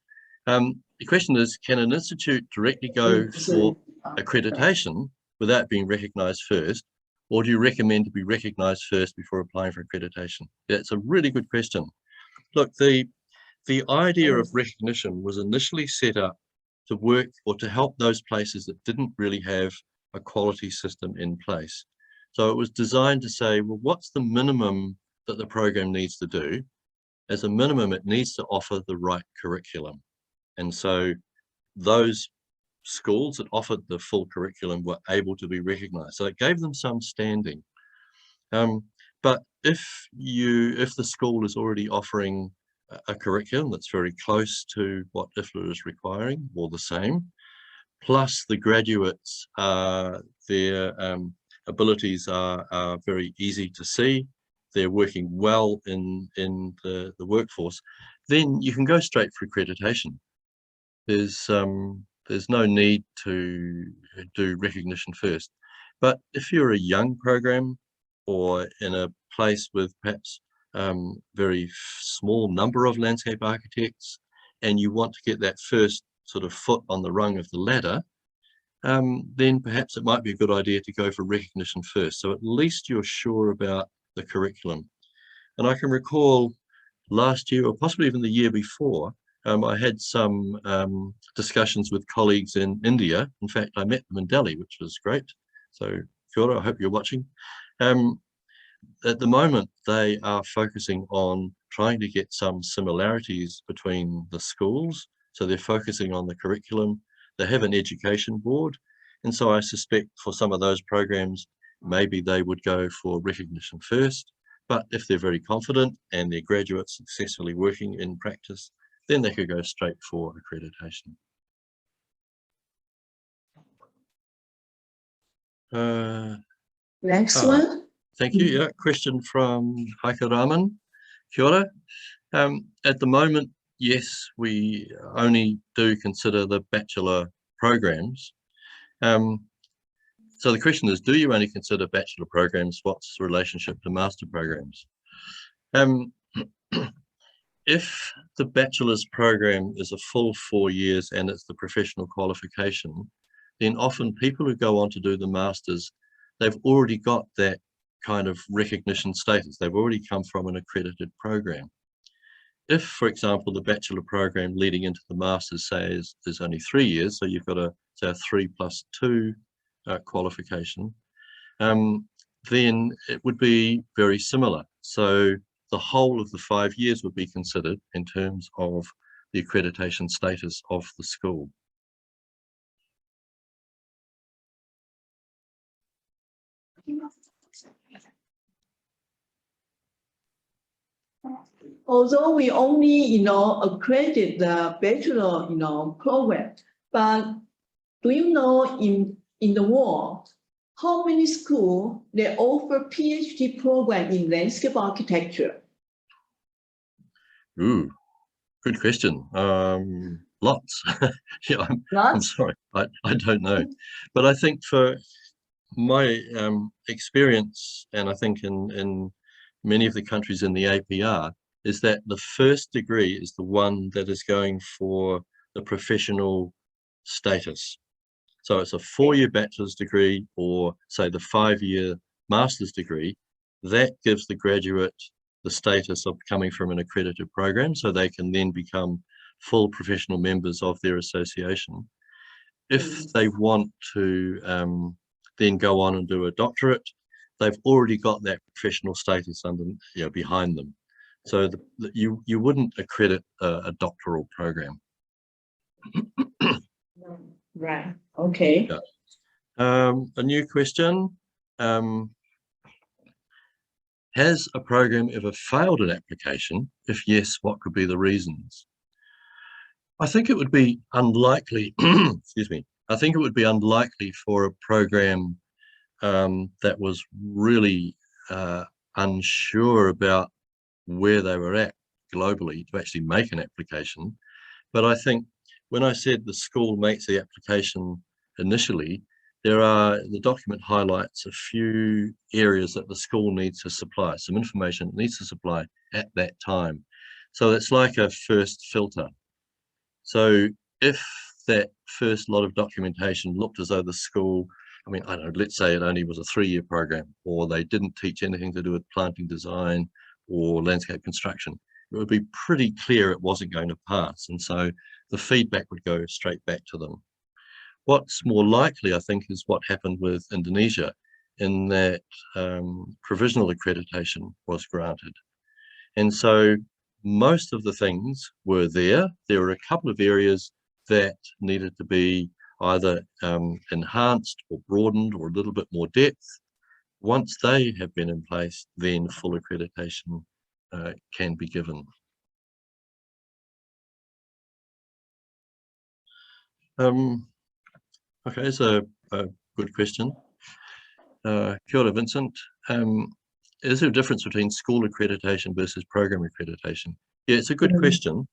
The question is, can an institute directly go for accreditation without being recognised first, or do you recommend to be recognised first before applying for accreditation? That's a really good question. Look, the idea of recognition was initially set up to work or to help those places that didn't really have a quality system in place. So it was designed to say, well, what's the minimum that the program needs to do? As a minimum, it needs to offer the right curriculum. And so those schools that offered the full curriculum were able to be recognized. So it gave them some standing. But if the school is already offering a curriculum that's very close to what IFLA is requiring, or the same, plus the graduates, their abilities are very easy to see, they're working well in the workforce, then you can go straight for accreditation. There's no need to do recognition first. But if you're a young program or in a place with perhaps very small number of landscape architects, and you want to get that first sort of foot on the rung of the ladder, then perhaps it might be a good idea to go for recognition first. So at least you're sure about the curriculum. And I can recall last year, or possibly even the year before, I had some discussions with colleagues in India. In fact, I met them in Delhi, which was great. So kia ora, I hope you're watching. At the moment, they are focusing on trying to get some similarities between the schools. So they're focusing on the curriculum. They have an education board. And so I suspect for some of those programs, maybe they would go for recognition first. But if they're very confident and their graduates successfully working in practice, then they could go straight for accreditation. Next one. Thank you. Yeah, question from Heike Raman. Kia ora. At the moment, yes, we only do consider the bachelor programs. So the question is, do you only consider bachelor programs? What's the relationship to master programs? If the bachelor's program is a full 4 years and it's the professional qualification, then often people who go on to do the masters, they've already got that kind of recognition status. They've already come from an accredited program. If, for example, the bachelor program leading into the masters says there's only 3 years, so you've got a 3+2 qualification, then it would be very similar. So the whole of the 5 years would be considered in terms of the accreditation status of the school. Although we only, accredit the bachelor, program, but do you know in the world, how many schools they offer PhD program in landscape architecture? Ooh, good question. Lots. Yeah, I'm sorry, I don't know. But I think for my experience, and I think in many of the countries in the APR, is that the first degree is the one that is going for the professional status. So it's a 4-year bachelor's degree, or say the 5-year master's degree, that gives the graduate the status of coming from an accredited program, so they can then become full professional members of their association. If they want to then go on and do a doctorate, they've already got that professional status under, behind them. So you wouldn't accredit a doctoral program. Right. Okay. Yeah. A new question. Has a program ever failed an application? If yes, what could be the reasons? I think it would be unlikely, excuse me, I think it would be unlikely for a program that was really unsure about where they were at globally to actually make an application. But I think when I said the school makes the application initially, the document highlights a few areas that the school needs to supply, some information it needs to supply at that time. So it's like a first filter. So if that first lot of documentation looked as though the school, I mean, I don't know, let's say it only was a 3-year program, or they didn't teach anything to do with planting design or landscape construction, it would be pretty clear it wasn't going to pass. And so the feedback would go straight back to them. What's more likely, I think, is what happened with Indonesia, in that provisional accreditation was granted. And so most of the things were there. There were a couple of areas that needed to be either enhanced or broadened or a little bit more depth. Once they have been in place, then full accreditation can be given. Okay, it's a good question. Kia ora, Vincent. Is there a difference between school accreditation versus program accreditation? Yeah, it's a good question.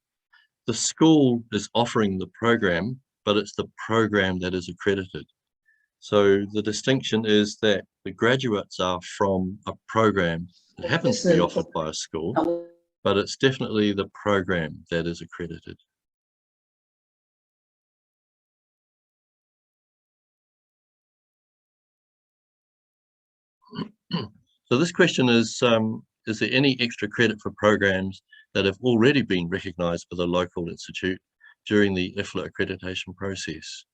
The school is offering the program, but it's the program that is accredited. So the distinction is that the graduates are from a program that happens to be offered by a school, but it's definitely the program that is accredited. So this question is there any extra credit for programs that have already been recognised by the local institute during the IFLA accreditation process?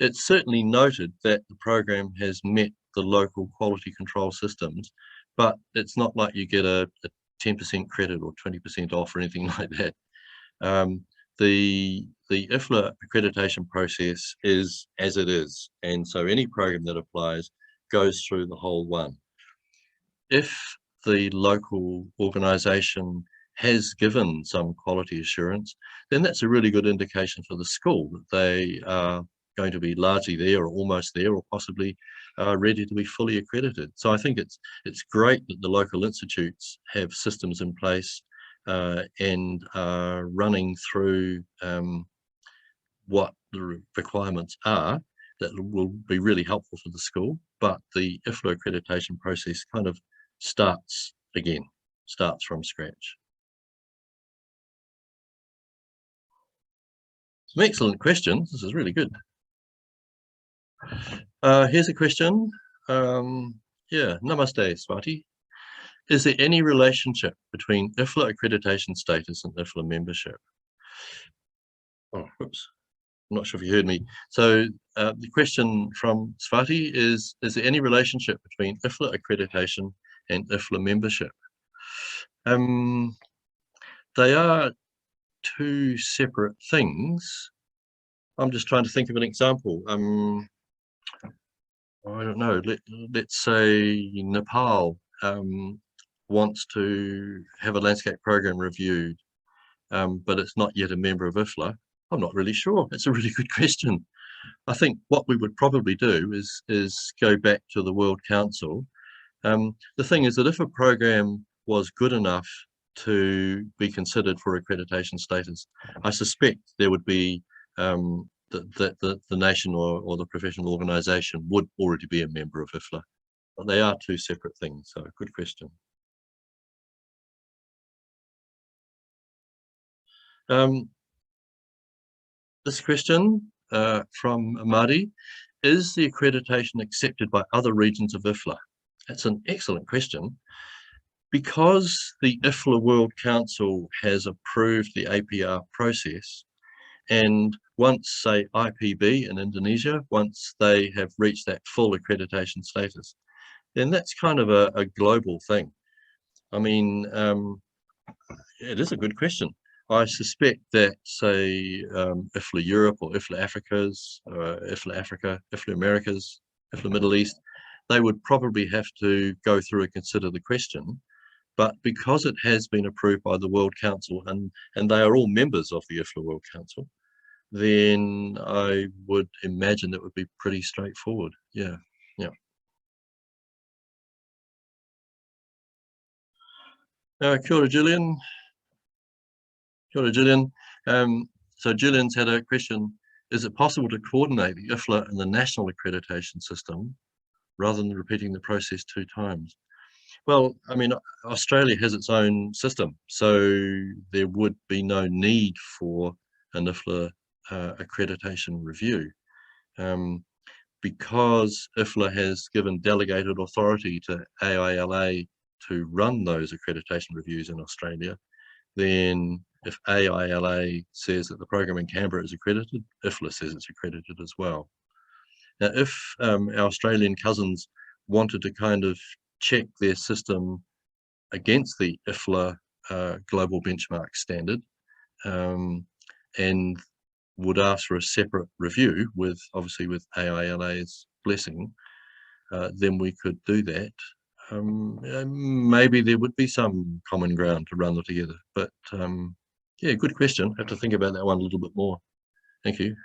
It's certainly noted that the program has met the local quality control systems, but it's not like you get a 10% credit or 20% off or anything like that. The IFLA accreditation process is as it is, and so any program that applies goes through the whole one. If the local organisation has given some quality assurance, then that's a really good indication for the school that they are going to be largely there or almost there or possibly ready to be fully accredited. So I think it's great that the local institutes have systems in place and are running through what the requirements are that will be really helpful for the school, but the IFLA accreditation process kind of starts from scratch. Some excellent questions. This is really good. Here's a question. Yeah, namaste, Swati. Is there any relationship between IFLA accreditation status and IFLA membership? Oh, whoops. I'm not sure if you heard me. So the question from Swati is there any relationship between IFLA accreditation and IFLA membership? They are two separate things. I'm just trying to think of an example. I don't know, let's say Nepal wants to have a landscape program reviewed, but it's not yet a member of IFLA. I'm not really sure. It's a really good question. I think what we would probably do is go back to the World Council. The thing is that if a program was good enough to be considered for accreditation status, I suspect there would be the nation or the professional organisation would already be a member of IFLA. But they are two separate things, so good question. This question from Amadi, is the accreditation accepted by other regions of IFLA? That's an excellent question. Because the IFLA World Council has approved the APR process, and once, say, IPB in Indonesia, once they have reached that full accreditation status, then that's kind of a global thing. I mean, it is a good question. I suspect that, say, IFLA Europe or IFLA Africa's, IFLA Africa, IFLA Americas, IFLA Middle East, they would probably have to go through and consider the question. But because it has been approved by the World Council and they are all members of the IFLA World Council, then I would imagine that would be pretty straightforward. Yeah, yeah. Kia ora, Gillian. Kia ora, Gillian. So Gillian's had a question. Is it possible to coordinate the IFLA and the national accreditation system rather than repeating the process 2 times? Well, I mean, Australia has its own system, so there would be no need for an IFLA accreditation review. Because IFLA has given delegated authority to AILA to run those accreditation reviews in Australia, then if AILA says that the program in Canberra is accredited, IFLA says it's accredited as well. Now, if our Australian cousins wanted to kind of check their system against the IFLA global benchmark standard and would ask for a separate review with, obviously, with AILA's blessing, then we could do that. Maybe there would be some common ground to run them together, but yeah, good question. I have to think about that one a little bit more. Thank you.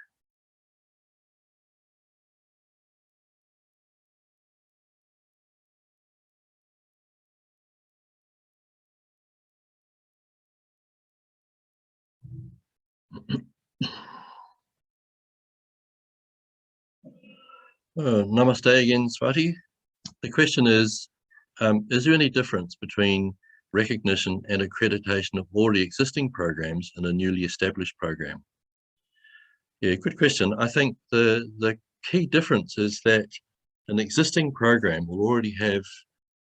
Namaste again, Swati. The question is there any difference between recognition and accreditation of already existing programs in a newly established program? Yeah, good question. I think the key difference is that an existing program will already have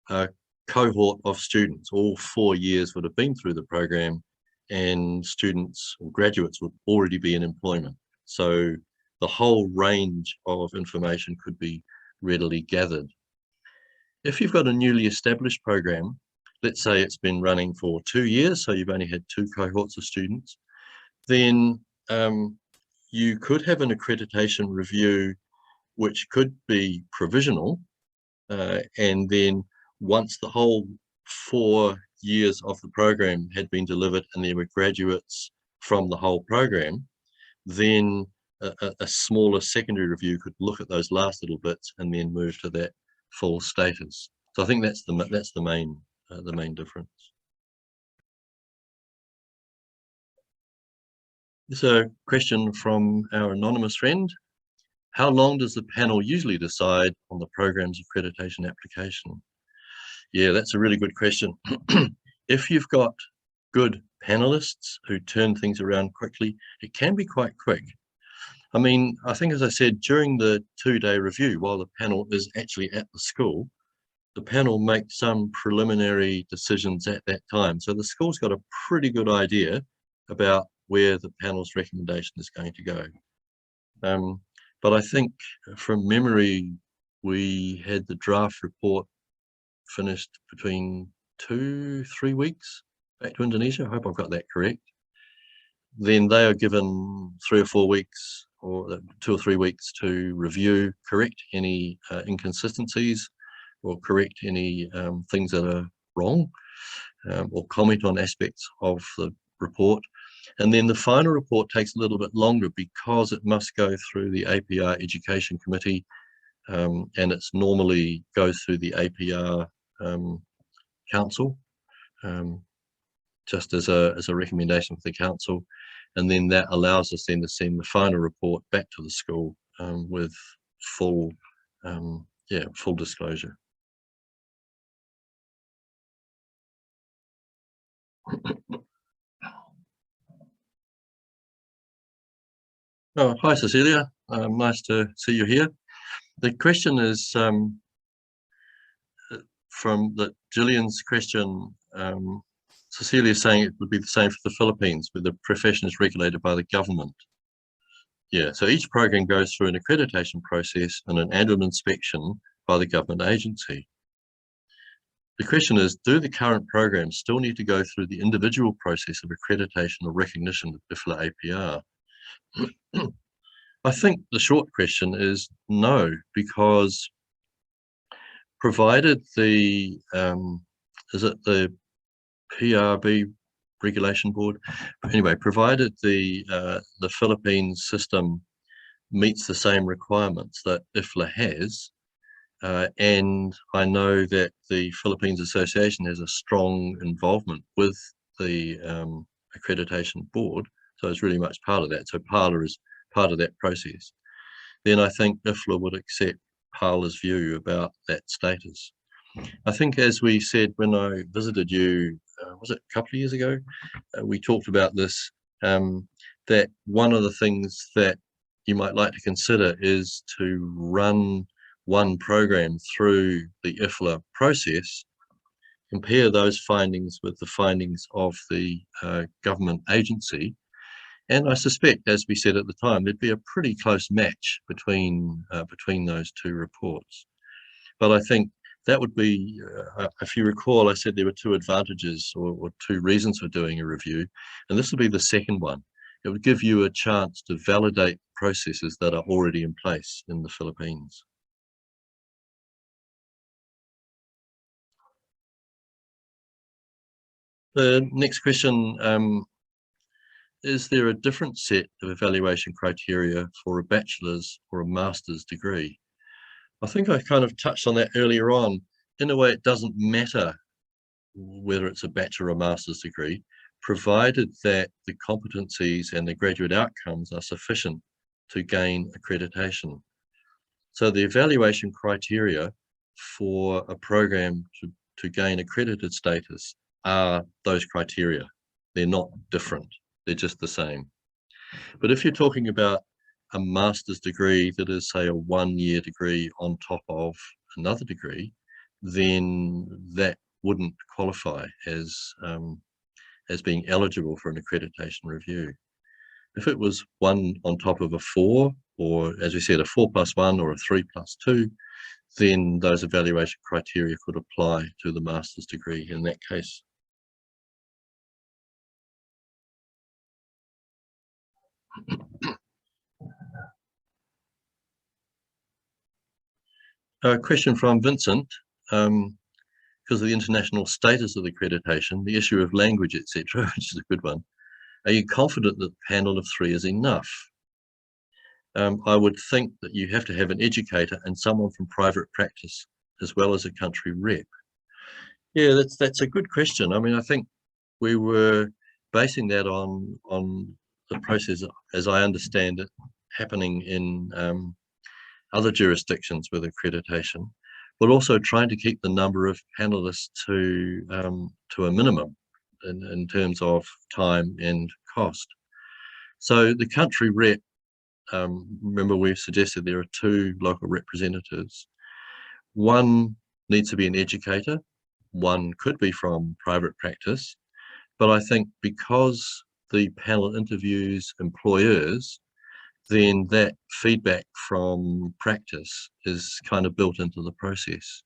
a cohort of students. All 4 years would have been through the program, and students or graduates would already be in employment. So the whole range of information could be readily gathered. If you've got a newly established program, let's say it's been running for 2 years, so you've only had 2 cohorts of students, then you could have an accreditation review which could be provisional, and then once the whole 4 years of the program had been delivered and there were graduates from the whole program, then a smaller secondary review could look at those last little bits and then move to that full status. So I think that's the main difference. So, question from our anonymous friend: how long does the panel usually decide on the program's accreditation application? Yeah, that's a really good question. If you've got good panelists who turn things around quickly, it can be quite quick. I mean, I think, as I said, during the 2-day review, while the panel is actually at the school, the panel makes some preliminary decisions at that time. So the school's got a pretty good idea about where the panel's recommendation is going to go. But I think from memory, we had the draft report finished between 2-3 weeks back to Indonesia. I hope I've got that correct. Then they are given 3 or 4 weeks or 2 or 3 weeks to review, correct any inconsistencies or correct any things that are wrong, or comment on aspects of the report. And then the final report takes a little bit longer because it must go through the APR Education Committee, and it's normally goes through the APR Council, just as a recommendation for the council, and then that allows us then to send the final report back to the school with full disclosure. Oh, hi Cecilia, nice to see you here. The question is from Gillian's question. Cecilia is saying it would be the same for the Philippines, where the profession is regulated by the government. Yeah, so each program goes through an accreditation process and an annual inspection by the government agency. The question is, do the current programs still need to go through the individual process of accreditation or recognition of IFLA APR? I think the short question is no, because provided the, is it the PRB regulation board? Anyway, provided the Philippines system meets the same requirements that IFLA has, and I know that the Philippines Association has a strong involvement with the accreditation board, so it's really much part of that. So PALA is part of that process. Then I think IFLA would accept PALA's view about that status. I think, as we said when I visited you, was it a couple of years ago? We talked about this, that one of the things that you might like to consider is to run one program through the IFLA process, compare those findings with the findings of the government agency. And I suspect, as we said at the time, there'd be a pretty close match between those two reports. But I think that would be, if you recall, I said there were 2 advantages or 2 reasons for doing a review, and this would be the second one. It would give you a chance to validate processes that are already in place in the Philippines. The next question, is there a different set of evaluation criteria for a bachelor's or a master's degree? I think I kind of touched on that earlier on. In a way, it doesn't matter whether it's a bachelor or master's degree, provided that the competencies and the graduate outcomes are sufficient to gain accreditation. So the evaluation criteria for a program to gain accredited status are those criteria. They're not different. They're just the same. But if you're talking about a master's degree that is, say, a 1-year degree on top of another degree, then that wouldn't qualify as being eligible for an accreditation review. If it was 1 on top of a 4, or as we said, a 4+1 or a 3+2, then those evaluation criteria could apply to the master's degree in that case. A question from Vincent. Because of the international status of the accreditation, the issue of language, etc., which is a good one. Are you confident that the panel of 3 is enough? I would think that you have to have an educator and someone from private practice, as well as a country rep. Yeah, that's a good question. I mean, I think we were basing that on the process, as I understand it, happening in other jurisdictions with accreditation, but also trying to keep the number of panelists to a minimum in terms of time and cost. So the country rep, remember we've suggested there are 2 local representatives. One needs to be an educator, one could be from private practice, but I think because the panel interviews employers, then that feedback from practice is kind of built into the process.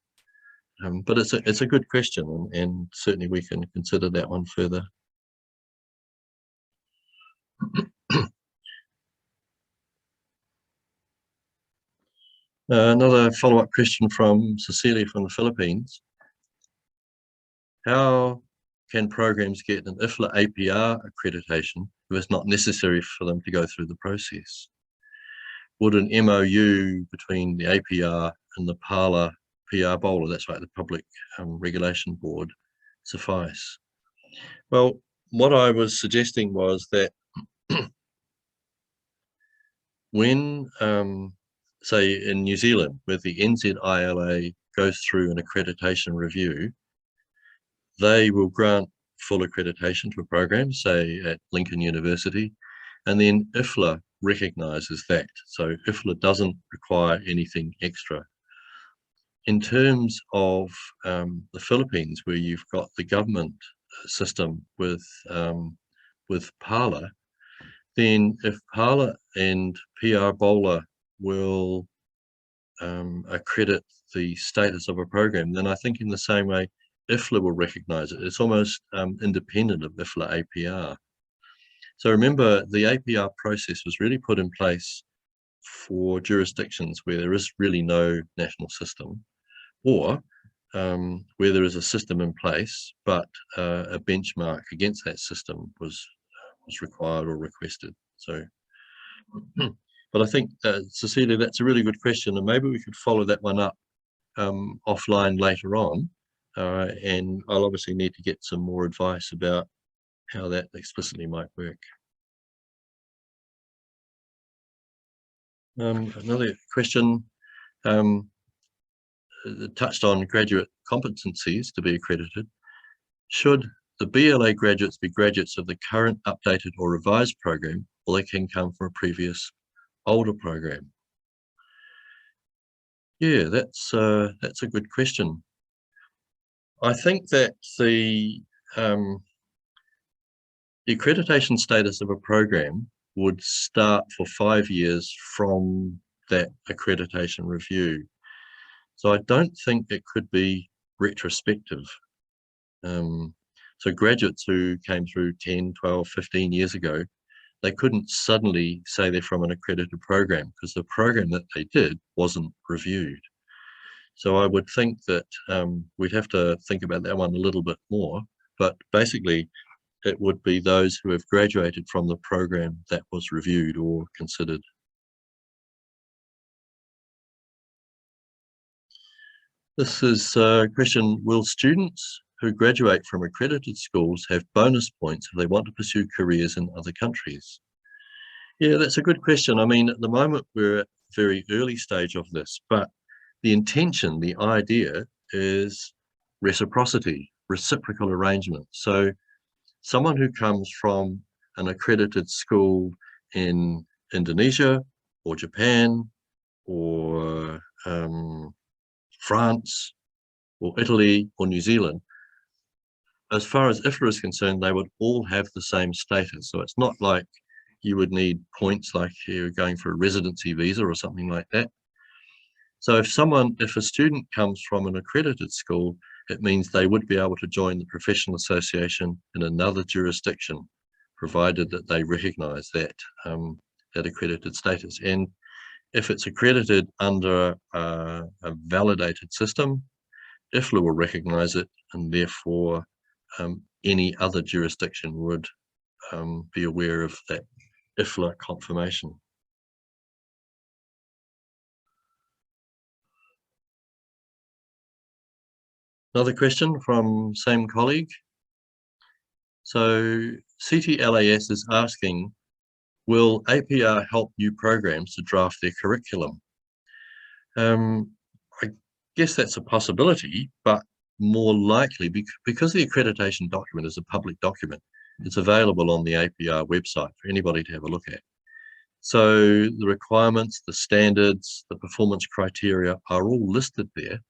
But it's a good question, and certainly we can consider that one further. Another follow-up question from Cecilia from the Philippines. How can programs get an IFLA APR accreditation if it's not necessary for them to go through the process? Would an MOU between the APR and the PALA PR Bowler, that's right, the Public Regulation Board, suffice? Well, what I was suggesting was that when, say in New Zealand, where the NZILA goes through an accreditation review, they will grant full accreditation to a program, say at Lincoln University, and then IFLA recognises that. So IFLA doesn't require anything extra. In terms of the Philippines, where you've got the government system with PALA, then if PALA and PR Bowler will accredit the status of a program, then I think in the same way IFLA will recognise it. It's almost independent of IFLA APR. So remember, the APR process was really put in place for jurisdictions where there is really no national system, or where there is a system in place, but a benchmark against that system was required or requested. So, but I think, Cecilia, that's a really good question, and maybe we could follow that one up offline later on. And I'll obviously need to get some more advice about how that explicitly might work. Another question touched on graduate competencies to be accredited. Should the BLA graduates be graduates of the current, updated or revised program, or they can come from a previous older program? Yeah, that's a good question. I think that the accreditation status of a program would start for 5 years from that accreditation review. So I don't think it could be retrospective. So graduates who came through 10, 12, 15 years ago, they couldn't suddenly say they're from an accredited program because the program that they did wasn't reviewed. So I would think that we'd have to think about that one a little bit more, but basically it would be those who have graduated from the program that was reviewed or considered. This is a question: will students who graduate from accredited schools have bonus points if they want to pursue careers in other countries? Yeah, that's a good question. I mean, at the moment we're at a very early stage of this, but the intention, the idea is reciprocity, reciprocal arrangement. So someone who comes from an accredited school in Indonesia or Japan or France or Italy or New Zealand, as far as IFLA is concerned, they would all have the same status. So it's not like you would need points like you're going for a residency visa or something like that. So if a student comes from an accredited school, it means they would be able to join the professional association in another jurisdiction, provided that they recognise that that accredited status. And if it's accredited under a validated system, IFLA will recognise it, and therefore any other jurisdiction would be aware of that IFLA confirmation. Another question from same colleague. So CTLAS is asking, will APR help new programs to draft their curriculum? I guess that's a possibility, but more likely, because the accreditation document is a public document, it's available on the APR website for anybody to have a look at. So the requirements, the standards, the performance criteria are all listed there.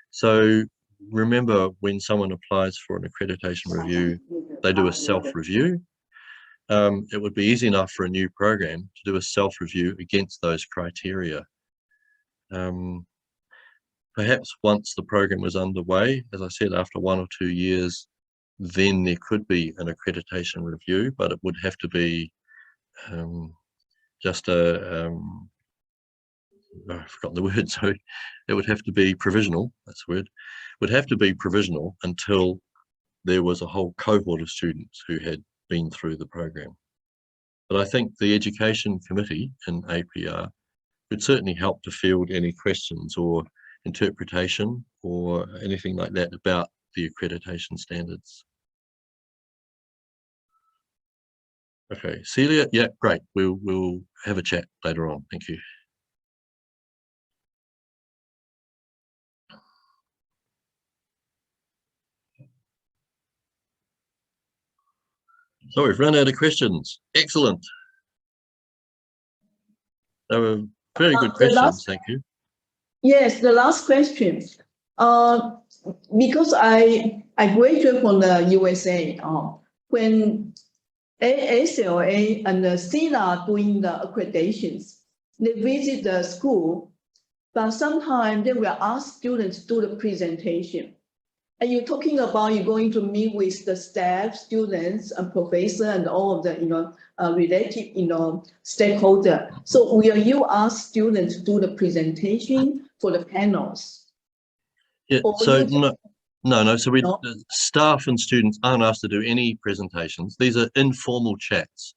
So remember, when someone applies for an accreditation review, they do a self-review. It would be easy enough for a new program to do a self-review against those criteria. Perhaps once the program was underway, as I said, after 1 or 2 years, then there could be an accreditation review, but it would have to be just I've forgotten the word, so it would have to be provisional, that's the word. Would have to be provisional until there was a whole cohort of students who had been through the program. But I think the Education Committee in APR would certainly help to field any questions or interpretation or anything like that about the accreditation standards. Okay, Celia, yeah, great. We'll have a chat later on. Thank you. So we've run out of questions. Excellent. They were very good questions. Thank you. Yes, the last question. Because I graduated from the USA, when ASLA and the CELA doing the accreditations, they visit the school, but sometimes they will ask students to do the presentation. And you're talking about you're going to meet with the staff, students, and professor, and all of the related stakeholder. So will you ask students to do the presentation for the panels? Yeah. Or So no. So we No? staff and students aren't asked to do any presentations. These are informal chats.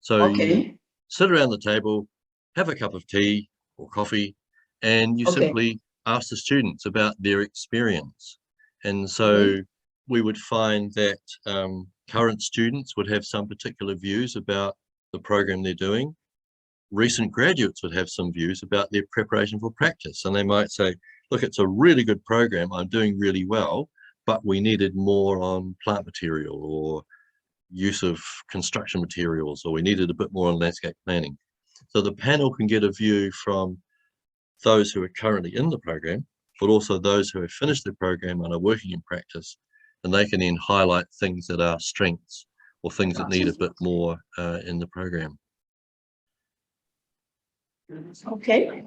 So Okay. you sit around the table, have a cup of tea or coffee, and you Okay. simply ask the students about their experience. And so we would find that current students would have some particular views about the program they're doing. Recent graduates would have some views about their preparation for practice. And they might say, look, it's a really good program, I'm doing really well, but we needed more on plant material or use of construction materials, or we needed a bit more on landscape planning. So the panel can get a view from those who are currently in the program, but also those who have finished the program and are working in practice, and they can then highlight things that are strengths or things that need a bit more in the program. Okay.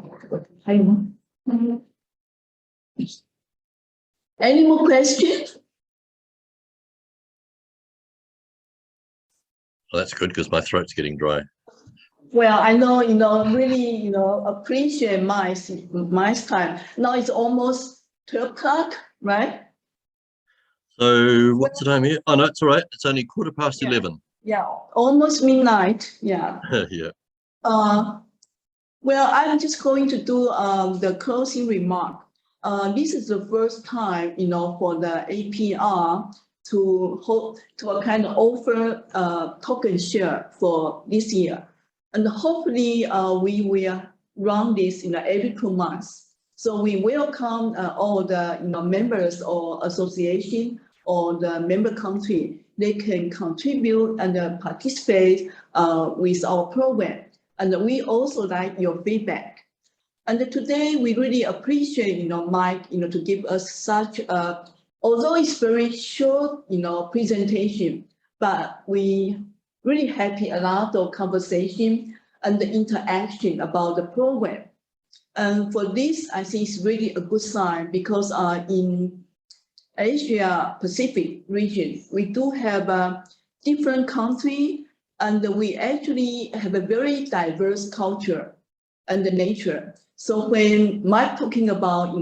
Any more questions? Well, that's good because my throat's getting dry. Well, I know, really, appreciate my time. Now it's almost 12 o'clock, right? So what's the time here? Oh, no, it's all right. It's only 11:15. Yeah, almost midnight. Yeah. Yeah. Well, I'm just going to do the closing remark. This is the first time, for the APR to kind of offer token share for this year. And hopefully we will run this every 2 months. So we welcome all the members or association or the member country. They can contribute and participate with our program. And we also like your feedback. And today we really appreciate Mike to give us such a, although it's very short presentation, but we really happy a lot of conversation and the interaction about the program. And for this, I think it's really a good sign because in Asia Pacific region, we do have a different country, and we actually have a very diverse culture and the nature. So when Mike talking about,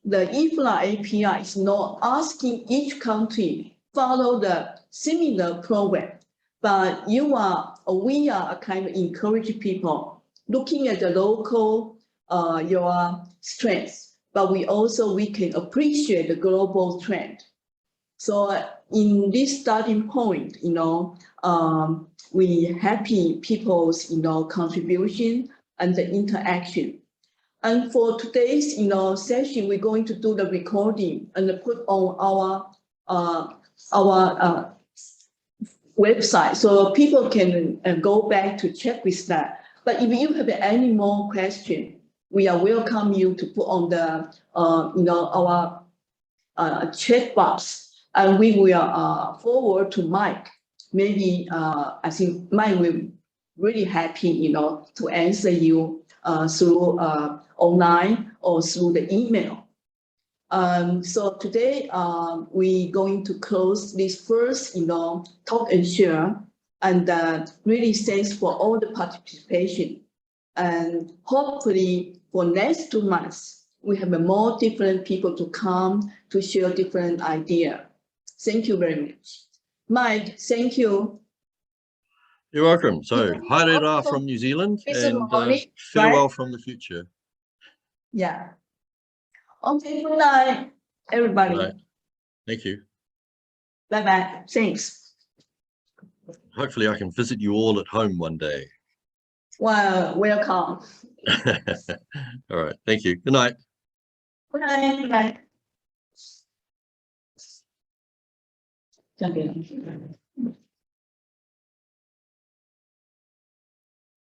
the IFLA APR is not asking each country follow the similar program, but we are kind of encouraging people looking at the local, your strengths, but we can appreciate the global trend. So in this starting point, we happy people's, contribution and the interaction. And for today's, session, we're going to do the recording and put on our website, so people can go back to check with that. But if you have any more questions, we are welcome you to put on the, our chat box, and we will forward to Mike. Maybe I think Mike will really happy, to answer you through online or through the email. So today we're going to close this first, talk and share, and really thanks for all the participation. And hopefully for next 2 months, we have more different people to come to share different idea. Thank you very much. Mike, thank you. You're welcome. So, haere from New Zealand and farewell from the future. Yeah. Okay, good night, everybody. Right. Thank you. Bye-bye. Thanks. Hopefully I can visit you all at home one day. Well, welcome. All right. Thank you. Good night. Good night. Good night.